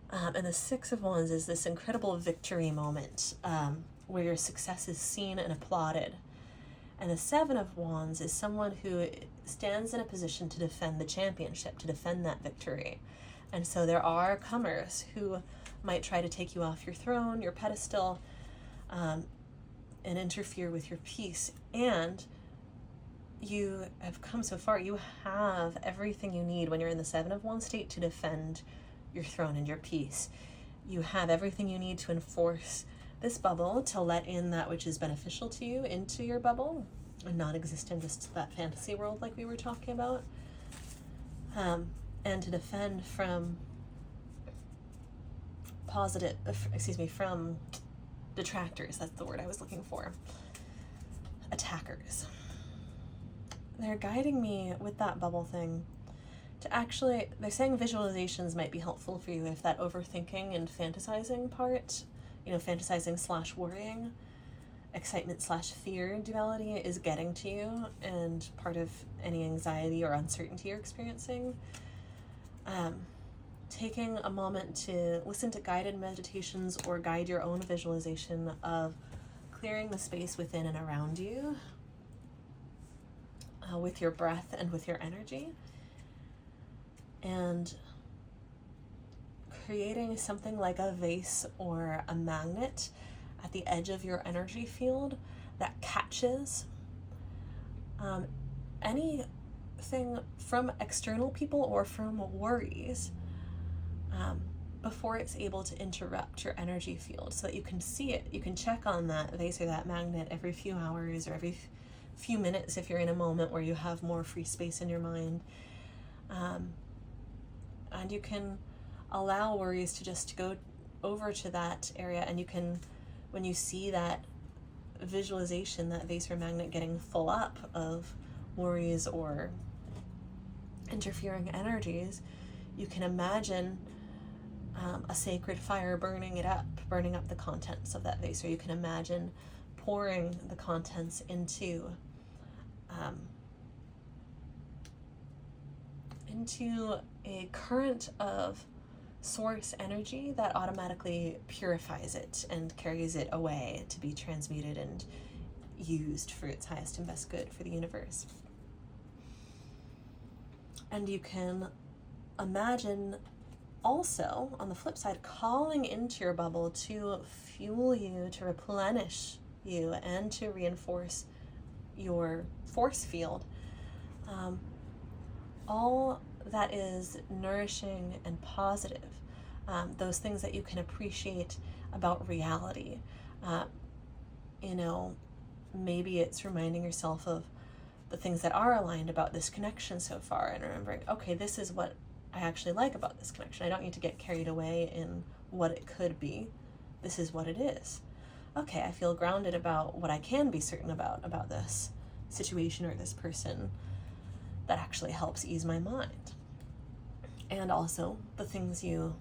A: And the Six of Wands is this incredible victory moment where your success is seen and applauded. And the Seven of Wands is someone who stands in a position to defend the championship, to defend that victory. And so there are comers who might try to take you off your throne, your pedestal, and interfere with your peace. And you have come so far. You have everything you need when you're in the Seven of Wands state to defend your throne and your peace. You have everything you need to enforce this bubble, to let in that which is beneficial to you into your bubble and not exist in just that fantasy world like we were talking about. And to defend from from detractors. That's the word I was looking for. Attackers. They're guiding me with that bubble thing to actually, they're saying visualizations might be helpful for you if that overthinking and fantasizing part, fantasizing / worrying, excitement / fear duality is getting to you and part of any anxiety or uncertainty you're experiencing. Taking a moment to listen to guided meditations or guide your own visualization of clearing the space within and around you with your breath and with your energy, and creating something like a vase or a magnet at the edge of your energy field that catches anything from external people or from worries before it's able to interrupt your energy field, so that you can see it. You can check on that vase or that magnet every few hours or every few minutes if you're in a moment where you have more free space in your mind. And you can allow worries to just go over to that area, and you can, when you see that visualization, that vase or magnet getting full up of worries or interfering energies, you can imagine a sacred fire burning up the contents of that vase, or you can imagine pouring the contents into a current of source energy that automatically purifies it and carries it away to be transmuted and used for its highest and best good for the universe. And you can imagine also, on the flip side, calling into your bubble to fuel you, to replenish you, and to reinforce your force field. All that is nourishing and positive. Those things that you can appreciate about reality. Maybe it's reminding yourself of the things that are aligned about this connection so far, and remembering, okay, this is what I actually like about this connection. I don't need to get carried away in what it could be. This is what it is. Okay, I feel grounded about what I can be certain about this situation or this person. That actually helps ease my mind. And also the things you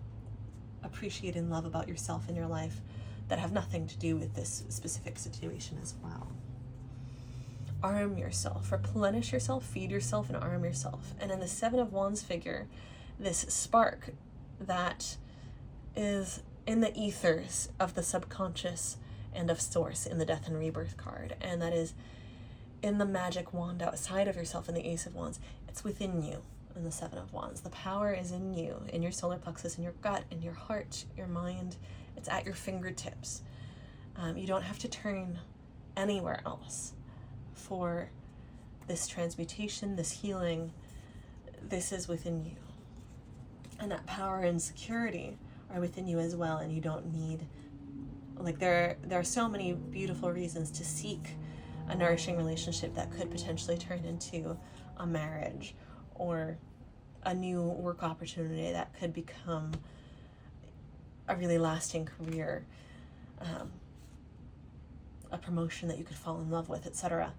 A: appreciate and love about yourself in your life that have nothing to do with this specific situation as well. arm yourself, replenish yourself, feed yourself, and arm yourself. And in the Seven of Wands figure, this spark that is in the ethers of the subconscious and of source in the Death and Rebirth card, and that is in the magic wand outside of yourself in the Ace of Wands. It's within you in the Seven of Wands. The power is in you, in your solar plexus, in your gut, in your heart, your mind. It's at your fingertips. You don't have to turn anywhere else for this transmutation, this healing. This is within you. And that power and security are within you as well, and you don't need, like, there are so many beautiful reasons to seek a nourishing relationship that could potentially turn into a marriage or a new work opportunity that could become a really lasting career, a promotion that you could fall in love with, etc.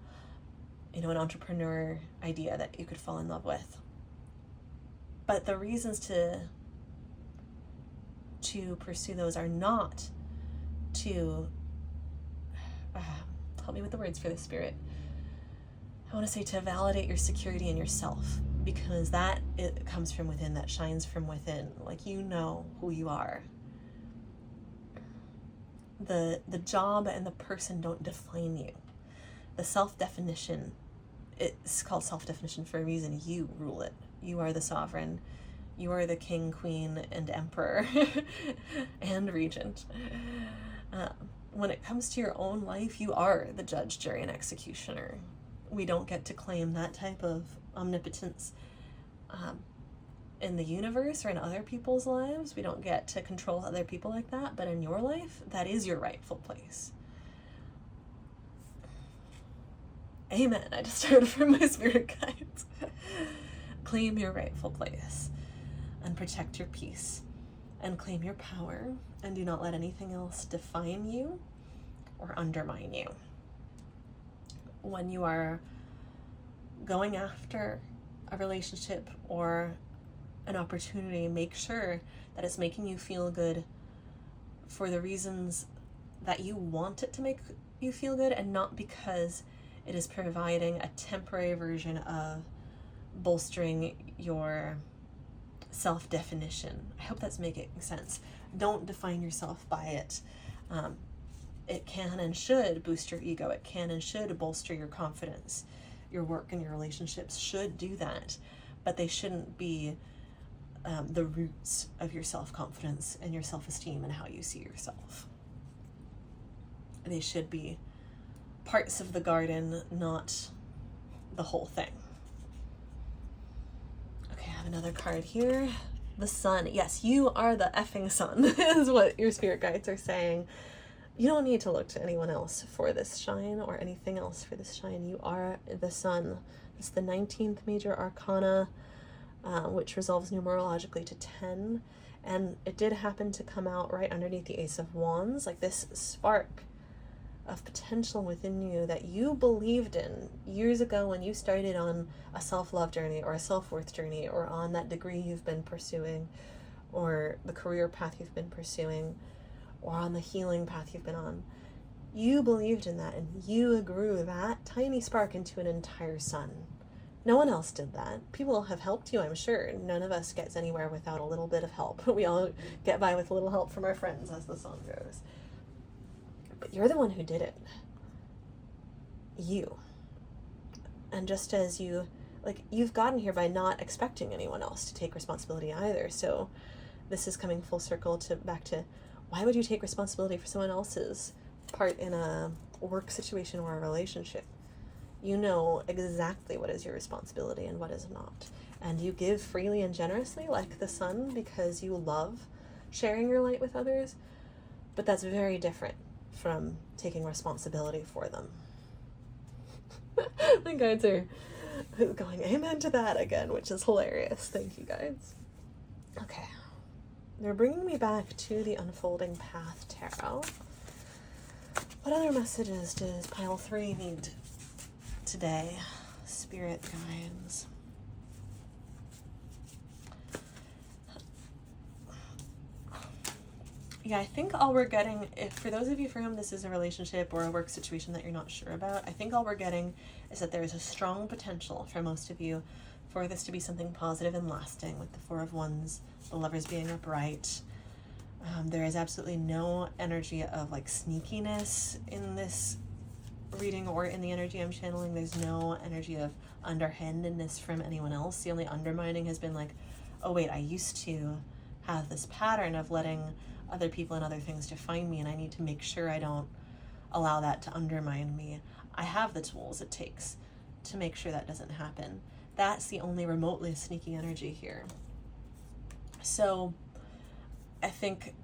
A: You know, an entrepreneur idea that you could fall in love with. But the reasons to pursue those are not to help me with the words for this, Spirit. I want to say to validate your security in yourself, because that it comes from within, that shines from within. Like, you know who you are. The job and the person don't define you. The self-definition, it's called self-definition for a reason. You rule it. You are the sovereign. You are the king, queen, and emperor and regent. When it comes to your own life, you are the judge, jury, and executioner. We don't get to claim that type of omnipotence in the universe or in other people's lives. We don't get to control other people like that, but in your life, that is your rightful place. Amen. I just heard from my spirit guides. Claim your rightful place and protect your peace and claim your power, and do not let anything else define you or undermine you. When you are going after a relationship or an opportunity, make sure that it's making you feel good for the reasons that you want it to make you feel good, and not because it is providing a temporary version of bolstering your self-definition. I hope that's making sense. Don't define yourself by it. It can and should boost your ego. It can and should bolster your confidence. Your work and your relationships should do that, but they shouldn't be the roots of your self-confidence and your self-esteem and how you see yourself. They should be parts of the garden, not the whole thing. Okay, I have another card here. The sun. Yes, you are the effing sun is what your spirit guides are saying. You don't need to look to anyone else for this shine or anything else for this shine. You are the sun. It's the 19th major arcana, which resolves numerologically to 10. And it did happen to come out right underneath the Ace of Wands, like this spark of potential within you that you believed in years ago when you started on a self-love journey or a self-worth journey, or on that degree you've been pursuing, or the career path you've been pursuing, or on the healing path you've been on. You believed in that, and you grew that tiny spark into an entire sun. No one else did that. People have helped you, I'm sure. None of us gets anywhere without a little bit of help. We all get by with a little help from our friends, as the song goes. But you're the one who did it. You. And just as you, like, you've gotten here by not expecting anyone else to take responsibility either. So this is coming full circle back to, why would you take responsibility for someone else's part in a work situation or a relationship? You know exactly what is your responsibility and what is not. And you give freely and generously like the sun because you love sharing your light with others. But that's very different from taking responsibility for them. My guides are going amen to that again, which is hilarious. Thank you, guides. Okay. They're bringing me back to the Unfolding Path Tarot. What other messages does pile 3 need today? Spirit guides. Yeah, I think all we're getting, if for those of you for whom this is a relationship or a work situation that you're not sure about, I think all we're getting is that there is a strong potential for most of you for this to be something positive and lasting, with the Four of Wands, the Lovers being upright. There is absolutely no energy of like sneakiness in this reading or in the energy I'm channeling. There's no energy of underhandedness from anyone else. The only undermining has been like, oh wait, I used to have this pattern of letting other people and other things define me, and I need to make sure I don't allow that to undermine me. I have the tools it takes to make sure that doesn't happen. That's the only remotely sneaky energy here. So I think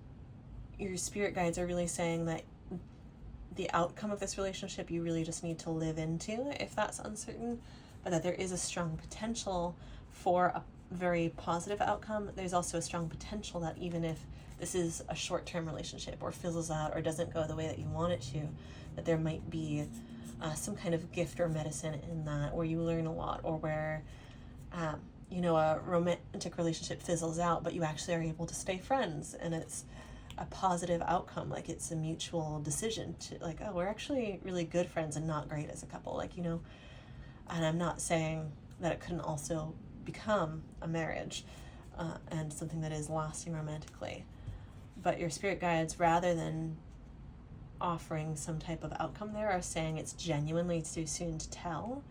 A: your spirit guides are really saying that the outcome of this relationship you really just need to live into if that's uncertain, but that there is a strong potential for a very positive outcome. There's also a strong potential that even if this is a short-term relationship or fizzles out or doesn't go the way that you want it to, that there might be some kind of gift or medicine in that, where you learn a lot, or where a romantic relationship fizzles out but you actually are able to stay friends and it's a positive outcome. Like it's a mutual decision to like, oh, we're actually really good friends and not great as a couple, and I'm not saying that it couldn't also become a marriage and something that is lasting romantically, but your spirit guides, rather than offering some type of outcome there, are saying it's genuinely too soon to tell.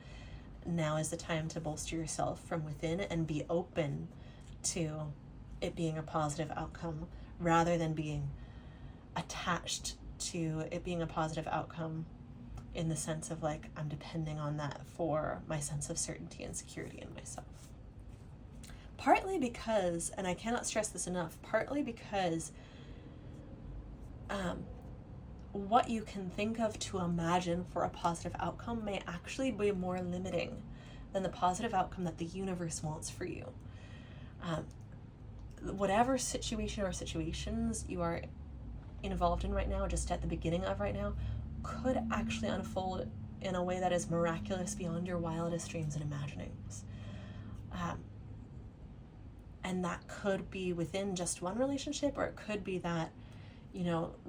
A: Now is the time to bolster yourself from within and be open to it being a positive outcome, rather than being attached to it being a positive outcome in the sense of like, I'm depending on that for my sense of certainty and security in myself. Partly because, and I cannot stress this enough, partly because what you can think of to imagine for a positive outcome may actually be more limiting than the positive outcome that the universe wants for you. Whatever situation or situations you are involved in right now, just at the beginning of right now, could actually unfold in a way that is miraculous beyond your wildest dreams and imaginings. And that could be within just one relationship, or it could be that,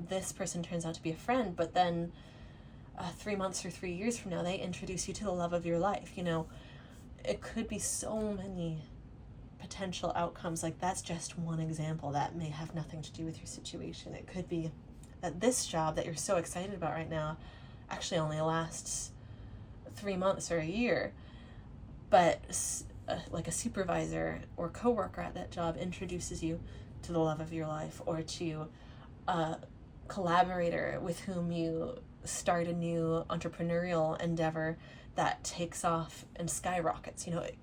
A: this person turns out to be a friend, but then 3 months or 3 years from now, they introduce you to the love of your life. It could be so many potential outcomes. Like, that's just one example that may have nothing to do with your situation. It could be that this job that you're so excited about right now actually only lasts 3 months or a year, but like a supervisor or coworker at that job introduces you to the love of your life, or to a collaborator with whom you start a new entrepreneurial endeavor that takes off and skyrockets. It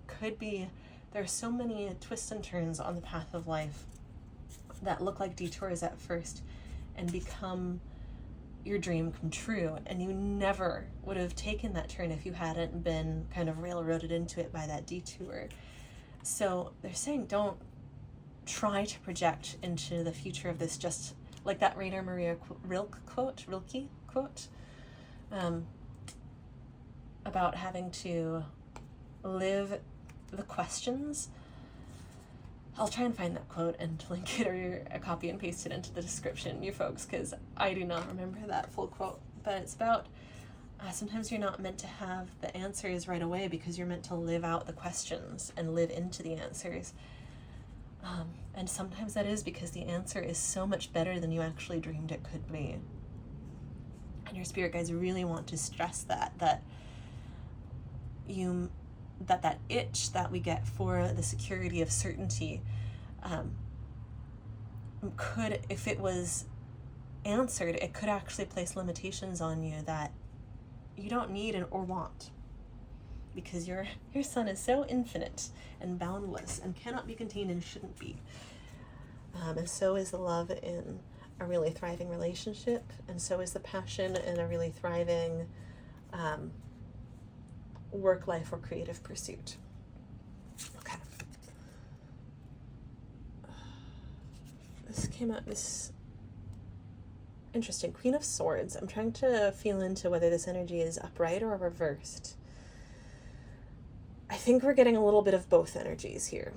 A: could be, there are so many twists and turns on the path of life that look like detours at first and become your dream come true, and you never would have taken that turn if you hadn't been kind of railroaded into it by that detour. So they're saying, don't try to project into the future of this, just like that Rainer Maria Rilke quote, about having to live the questions. I'll try and find that quote and link it, or copy and paste it into the description, you folks, because I do not remember that full quote. But it's about sometimes you're not meant to have the answers right away, because you're meant to live out the questions and live into the answers. And sometimes that is because the answer is so much better than you actually dreamed it could be. And your spirit guides really want to stress that itch that we get for the security of certainty could, if it was answered, it could actually place limitations on you that you don't need or want, because your sun is so infinite and boundless and cannot be contained and shouldn't be. And so is the love in a really thriving relationship, and so is the passion in a really thriving work life or creative pursuit. Okay. This came out, this interesting Queen of Swords. I'm trying to feel into whether this energy is upright or reversed. I think we're getting a little bit of both energies here.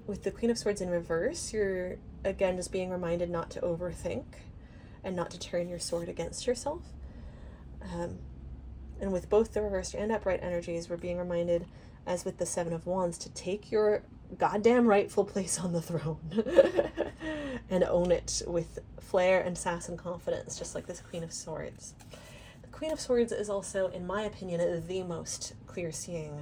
A: with the Queen of Swords in reverse, you're again just being reminded not to overthink and not to turn your sword against yourself. And with both the reversed and upright energies, we're being reminded, as with the Seven of Wands, to take your goddamn rightful place on the throne and own it with flair and sass and confidence, just like this Queen of Swords. The Queen of Swords is also, in my opinion, the most clear-seeing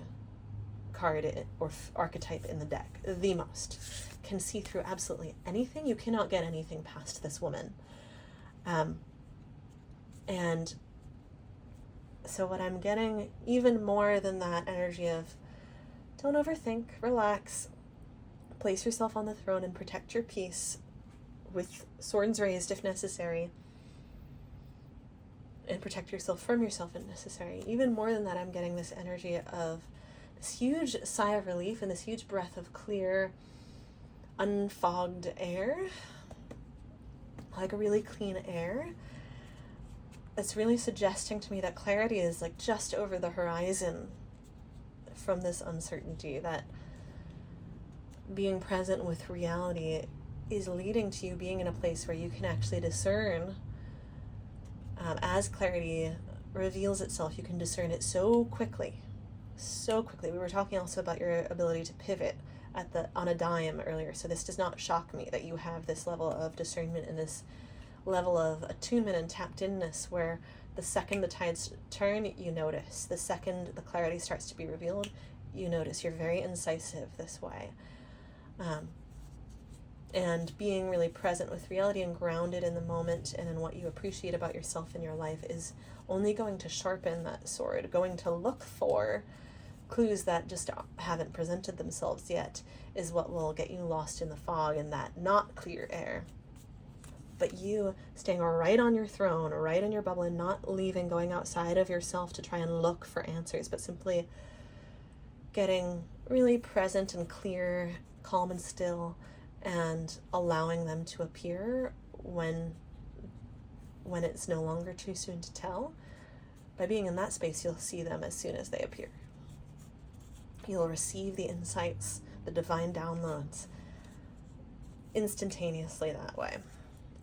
A: card or archetype in the deck. The most. Can see through absolutely anything. You cannot get anything past this woman. And so what I'm getting, even more than that energy of don't overthink, relax, place yourself on the throne and protect your peace with swords raised if necessary, and protect yourself from yourself if necessary. Even more than that, I'm getting this energy of this huge sigh of relief and this huge breath of clear, unfogged air, like a really clean air. It's really suggesting to me that clarity is like just over the horizon from this uncertainty, that being present with reality is leading to you being in a place where you can actually discern, as clarity reveals itself, you can discern it so quickly. We were talking also about your ability to pivot on a dime earlier, so this does not shock me that you have this level of discernment and this level of attunement and tapped inness, where the second the tides turn, you notice. The second the clarity starts to be revealed, you notice. You're very incisive this way. And being really present with reality and grounded in the moment and in what you appreciate about yourself in your life is only going to sharpen that sword, going to look for clues that just haven't presented themselves yet, is what will get you lost in the fog and that not clear air. But you staying right on your throne, right in your bubble, and not leaving, going outside of yourself to try and look for answers, but simply getting really present and clear, calm and still, and allowing them to appear when it's no longer too soon to tell. By being in that space, you'll see them as soon as they appear. You'll receive the insights, the divine downloads, instantaneously that way.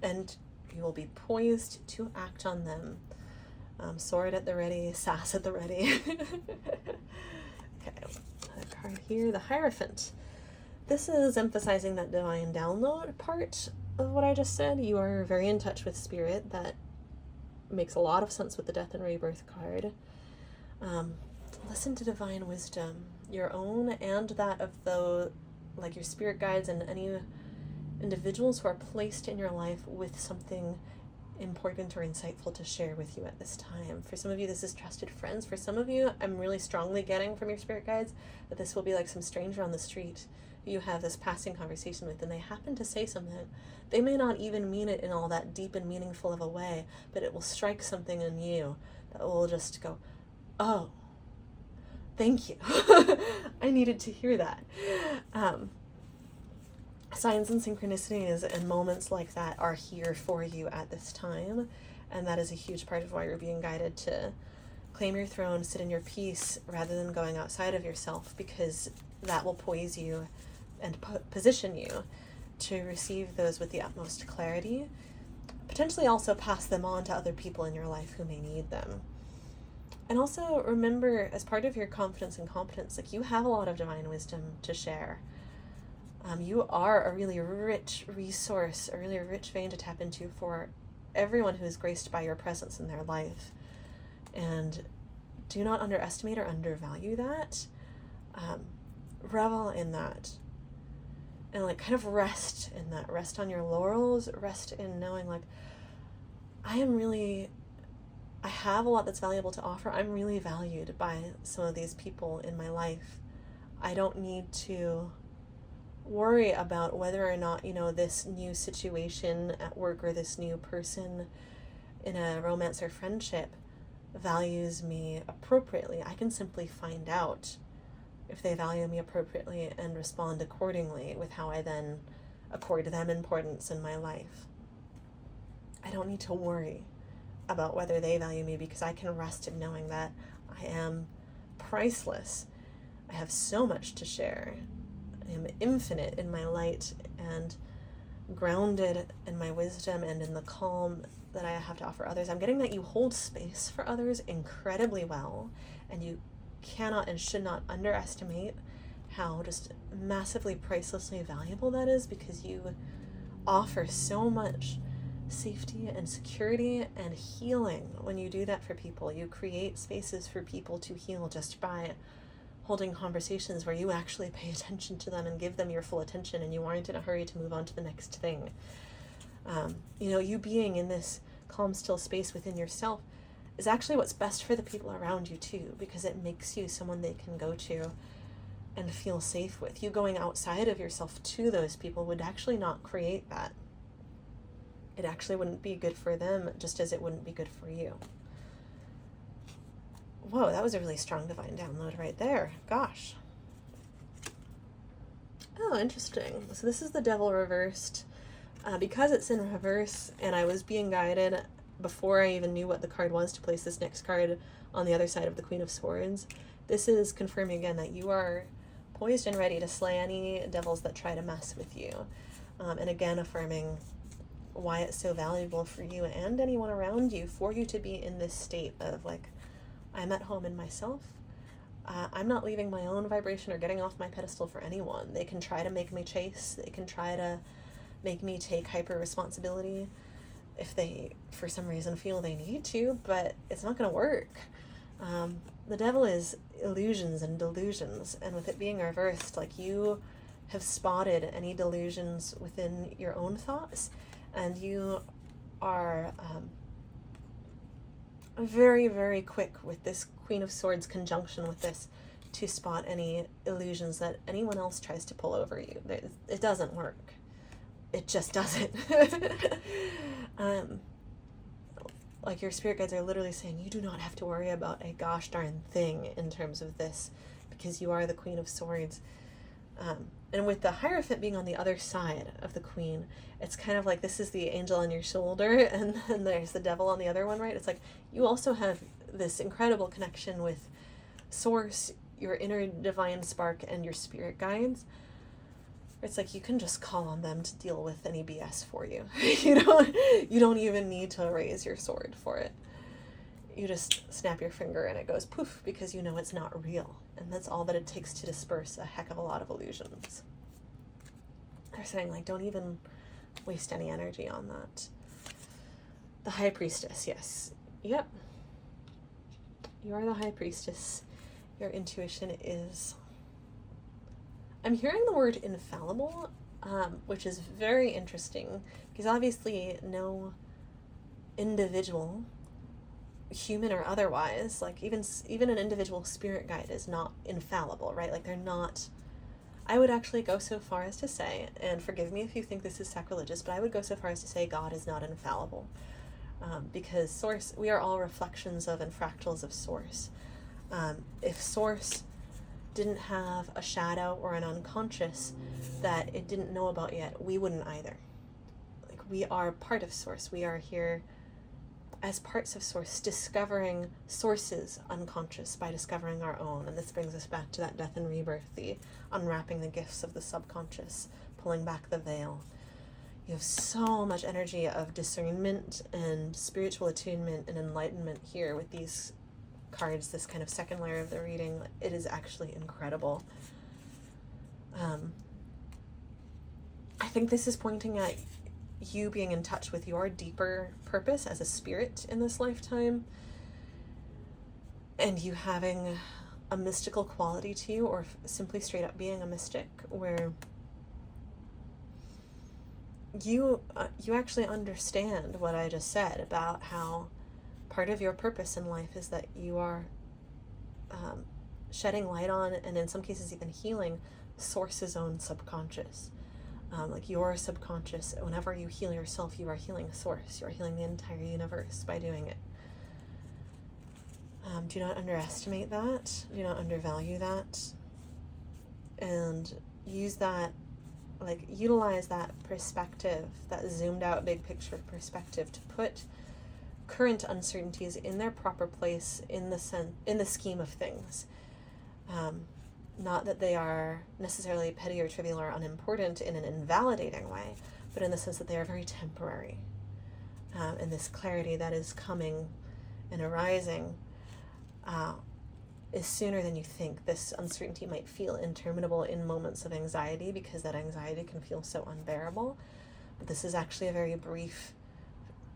A: And you will be poised to act on them. Sword at the ready, sass at the ready. Okay, another card here, the Hierophant. This is emphasizing that divine download part of what I just said. You are very in touch with spirit. That makes a lot of sense with the Death and Rebirth card. Listen to divine wisdom, your own and that of like your spirit guides and any individuals who are placed in your life with something important or insightful to share with you at this time. For some of you, this is trusted friends. For some of you, I'm really strongly getting from your spirit guides that this will be like some stranger on the street who you have this passing conversation with, and they happen to say something. They may not even mean it in all that deep and meaningful of a way, but it will strike something in you that will just go, oh, thank you. I needed to hear that. Signs and synchronicities and moments like that are here for you at this time, and that is a huge part of why you're being guided to claim your throne, sit in your peace, rather than going outside of yourself, because that will poise you and position you to receive those with the utmost clarity, potentially also pass them on to other people in your life who may need them. And also remember, as part of your confidence and competence, like, you have a lot of divine wisdom to share. You are a really rich resource, a really rich vein to tap into for everyone who is graced by your presence in their life. And do not underestimate or undervalue that. Revel in that. And like kind of rest in that. Rest on your laurels. Rest in knowing, like, I have a lot that's valuable to offer. I'm really valued by some of these people in my life. I don't need to worry about whether or not, this new situation at work or this new person in a romance or friendship values me appropriately. I can simply find out if they value me appropriately and respond accordingly with how I then accord them importance in my life. I don't need to worry about whether they value me, because I can rest in knowing that I am priceless. I have so much to share. I am infinite in my light and grounded in my wisdom and in the calm that I have to offer others. I'm getting that you hold space for others incredibly well, and you cannot and should not underestimate how just massively pricelessly valuable that is, because you offer so much safety and security and healing when you do that for people. You create spaces for people to heal just by holding conversations where you actually pay attention to them and give them your full attention, and you aren't in a hurry to move on to the next thing. You being in this calm, still space within yourself is actually what's best for the people around you too, because it makes you someone they can go to and feel safe with. You going outside of yourself to those people would actually not create that. It actually wouldn't be good for them, just as it wouldn't be good for you. Whoa, that was a really strong divine download right there. Gosh. Oh, interesting. So this is the Devil reversed. Because it's in reverse, and I was being guided before I even knew what the card was to place this next card on the other side of the Queen of Swords, this is confirming again that you are poised and ready to slay any devils that try to mess with you. And again, affirming why it's so valuable for you and anyone around you for you to be in this state of like, I'm at home in myself. I'm not leaving my own vibration or getting off my pedestal for anyone. They can try to make me chase. They can try to make me take hyper responsibility if they, for some reason, feel they need to, but it's not going to work. The devil is illusions and delusions, and with it being reversed, like, you have spotted any delusions within your own thoughts, and you are very, very quick with this Queen of Swords conjunction with this to spot any illusions that anyone else tries to pull over you. It doesn't work. It just doesn't. Like, your spirit guides are literally saying you do not have to worry about a gosh darn thing in terms of this, because you are the Queen of Swords. And with the Hierophant being on the other side of the Queen, it's kind of like this is the angel on your shoulder, and then there's the devil on the other one, right? It's like you also have this incredible connection with Source, your inner divine spark, and your spirit guides. It's like you can just call on them to deal with any BS for you. You don't even need to raise your sword for it. You just snap your finger and it goes poof, because you know it's not real. And that's all that it takes to disperse a heck of a lot of illusions. They're saying, like, don't even waste any energy on that. The High Priestess, yes. Yep. You are the High Priestess. Your intuition is... I'm hearing the word infallible, which is very interesting, because obviously no individual, human or otherwise, like even an individual spirit guide is not infallible, right? Like, they're not... I would actually go so far as to say, and forgive me if you think this is sacrilegious, but I would go so far as to say God is not infallible, because Source, we are all reflections of and fractals of Source. If Source didn't have a shadow or an unconscious that it didn't know about yet, we wouldn't either. Like, we are part of Source. We are here as parts of Source, discovering Source's unconscious by discovering our own. And this brings us back to that death and rebirth, the unwrapping the gifts of the subconscious, pulling back the veil. You have so much energy of discernment and spiritual attunement and enlightenment here with these cards, this kind of second layer of the reading. It is actually incredible. I think this is pointing at you being in touch with your deeper purpose as a spirit in this lifetime, and you having a mystical quality to you, or simply straight up being a mystic, where you actually understand what I just said about how part of your purpose in life is that you are shedding light on, and in some cases even healing, Source's own subconscious. Like, your subconscious, whenever you heal yourself, you are healing Source. You are healing the entire universe by doing it. Do not underestimate that. Do not undervalue that. And use that, like, utilize that perspective, that zoomed out big picture perspective, to put current uncertainties in their proper place in the scheme of things. Not that they are necessarily petty or trivial or unimportant in an invalidating way, but in the sense that they are very temporary. And this clarity that is coming and arising is sooner than you think. This uncertainty might feel interminable in moments of anxiety because that anxiety can feel so unbearable. But this is actually a very brief,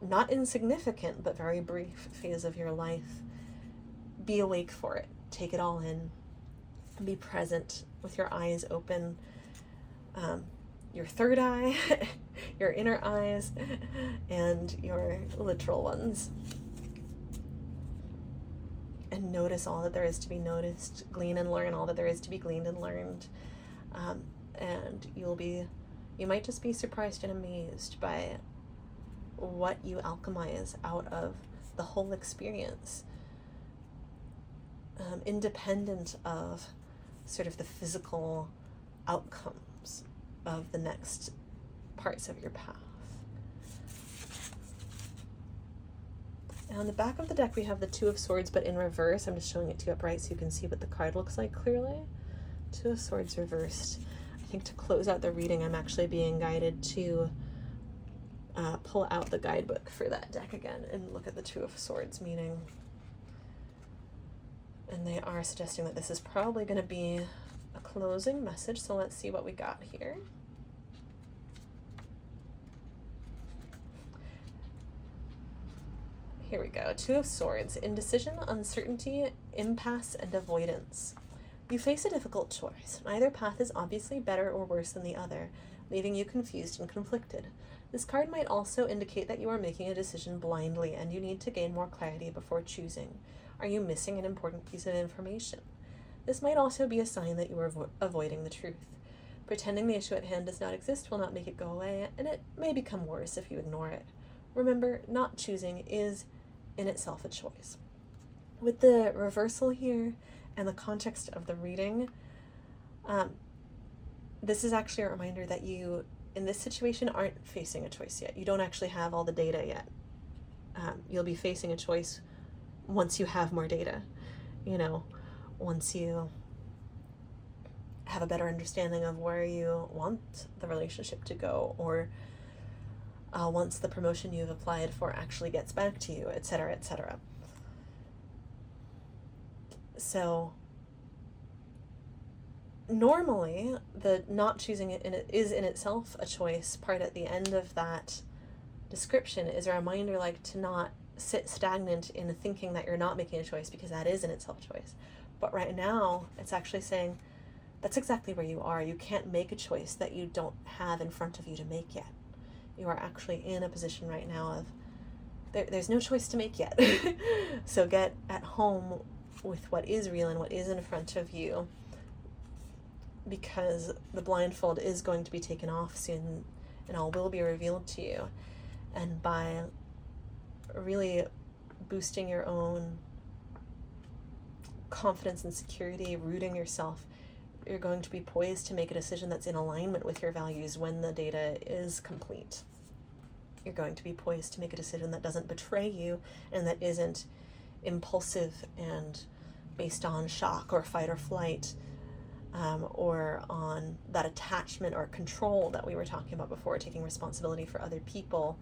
A: not insignificant, but very brief phase of your life. Be awake for it. Take it all in. Be present with your eyes open, your third eye, your inner eyes, and your literal ones. And notice all that there is to be noticed. Glean and learn all that there is to be gleaned and learned. And you might just be surprised and amazed by what you alchemize out of the whole experience, independent of sort of the physical outcomes of the next parts of your path. And on the back of the deck, we have the Two of Swords, but in reverse. I'm just showing it to you upright so you can see what the card looks like clearly. Two of Swords reversed. I think to close out the reading, I'm actually being guided to pull out the guidebook for that deck again and look at the Two of Swords meaning. And they are suggesting that this is probably going to be a closing message, so let's see what we got here. Here we go. Two of Swords. Indecision, uncertainty, impasse, and avoidance. You face a difficult choice. Neither path is obviously better or worse than the other, leaving you confused and conflicted. This card might also indicate that you are making a decision blindly and you need to gain more clarity before choosing. Are you missing an important piece of information? This might also be a sign that you are avoiding the truth. Pretending the issue at hand does not exist will not make it go away, and it may become worse if you ignore it. Remember, not choosing is in itself a choice. With the reversal here and the context of the reading, this is actually a reminder that you, in this situation, aren't facing a choice yet. You don't actually have all the data yet. You'll be facing a choice once you have more data, once you have a better understanding of where you want the relationship to go, or once the promotion you've applied for actually gets back to you, etc., etc. So normally the not choosing it is in itself a choice part at the end of that description is a reminder to not sit stagnant in thinking that you're not making a choice, because that is in itself a choice. But right now it's actually saying that's exactly where you are. You can't make a choice that you don't have in front of you to make yet. You are actually in a position right now of there's no choice to make yet. So get at home with what is real and what is in front of you, because the blindfold is going to be taken off soon and all will be revealed to you. And by really boosting your own confidence and security, rooting yourself, you're going to be poised to make a decision that's in alignment with your values when the data is complete. You're going to be poised to make a decision that doesn't betray you and that isn't impulsive and based on shock or fight or flight, or on that attachment or control that we were talking about before, taking responsibility for other people.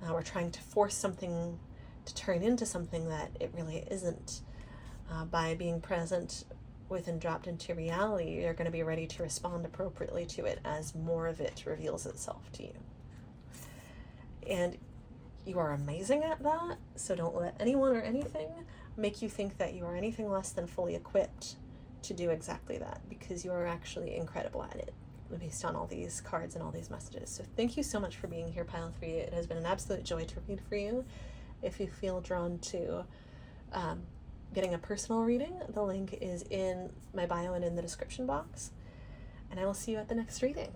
A: We're trying to force something to turn into something that it really isn't. By being present with and dropped into reality, you're going to be ready to respond appropriately to it as more of it reveals itself to you. And you are amazing at that, so don't let anyone or anything make you think that you are anything less than fully equipped to do exactly that, because you are actually incredible at it based on all these cards and all these messages. So thank you so much for being here, Pile 3. It has been an absolute joy to read for you. If you feel drawn to getting a personal reading, the link is in my bio and in the description box. And I will see you at the next reading.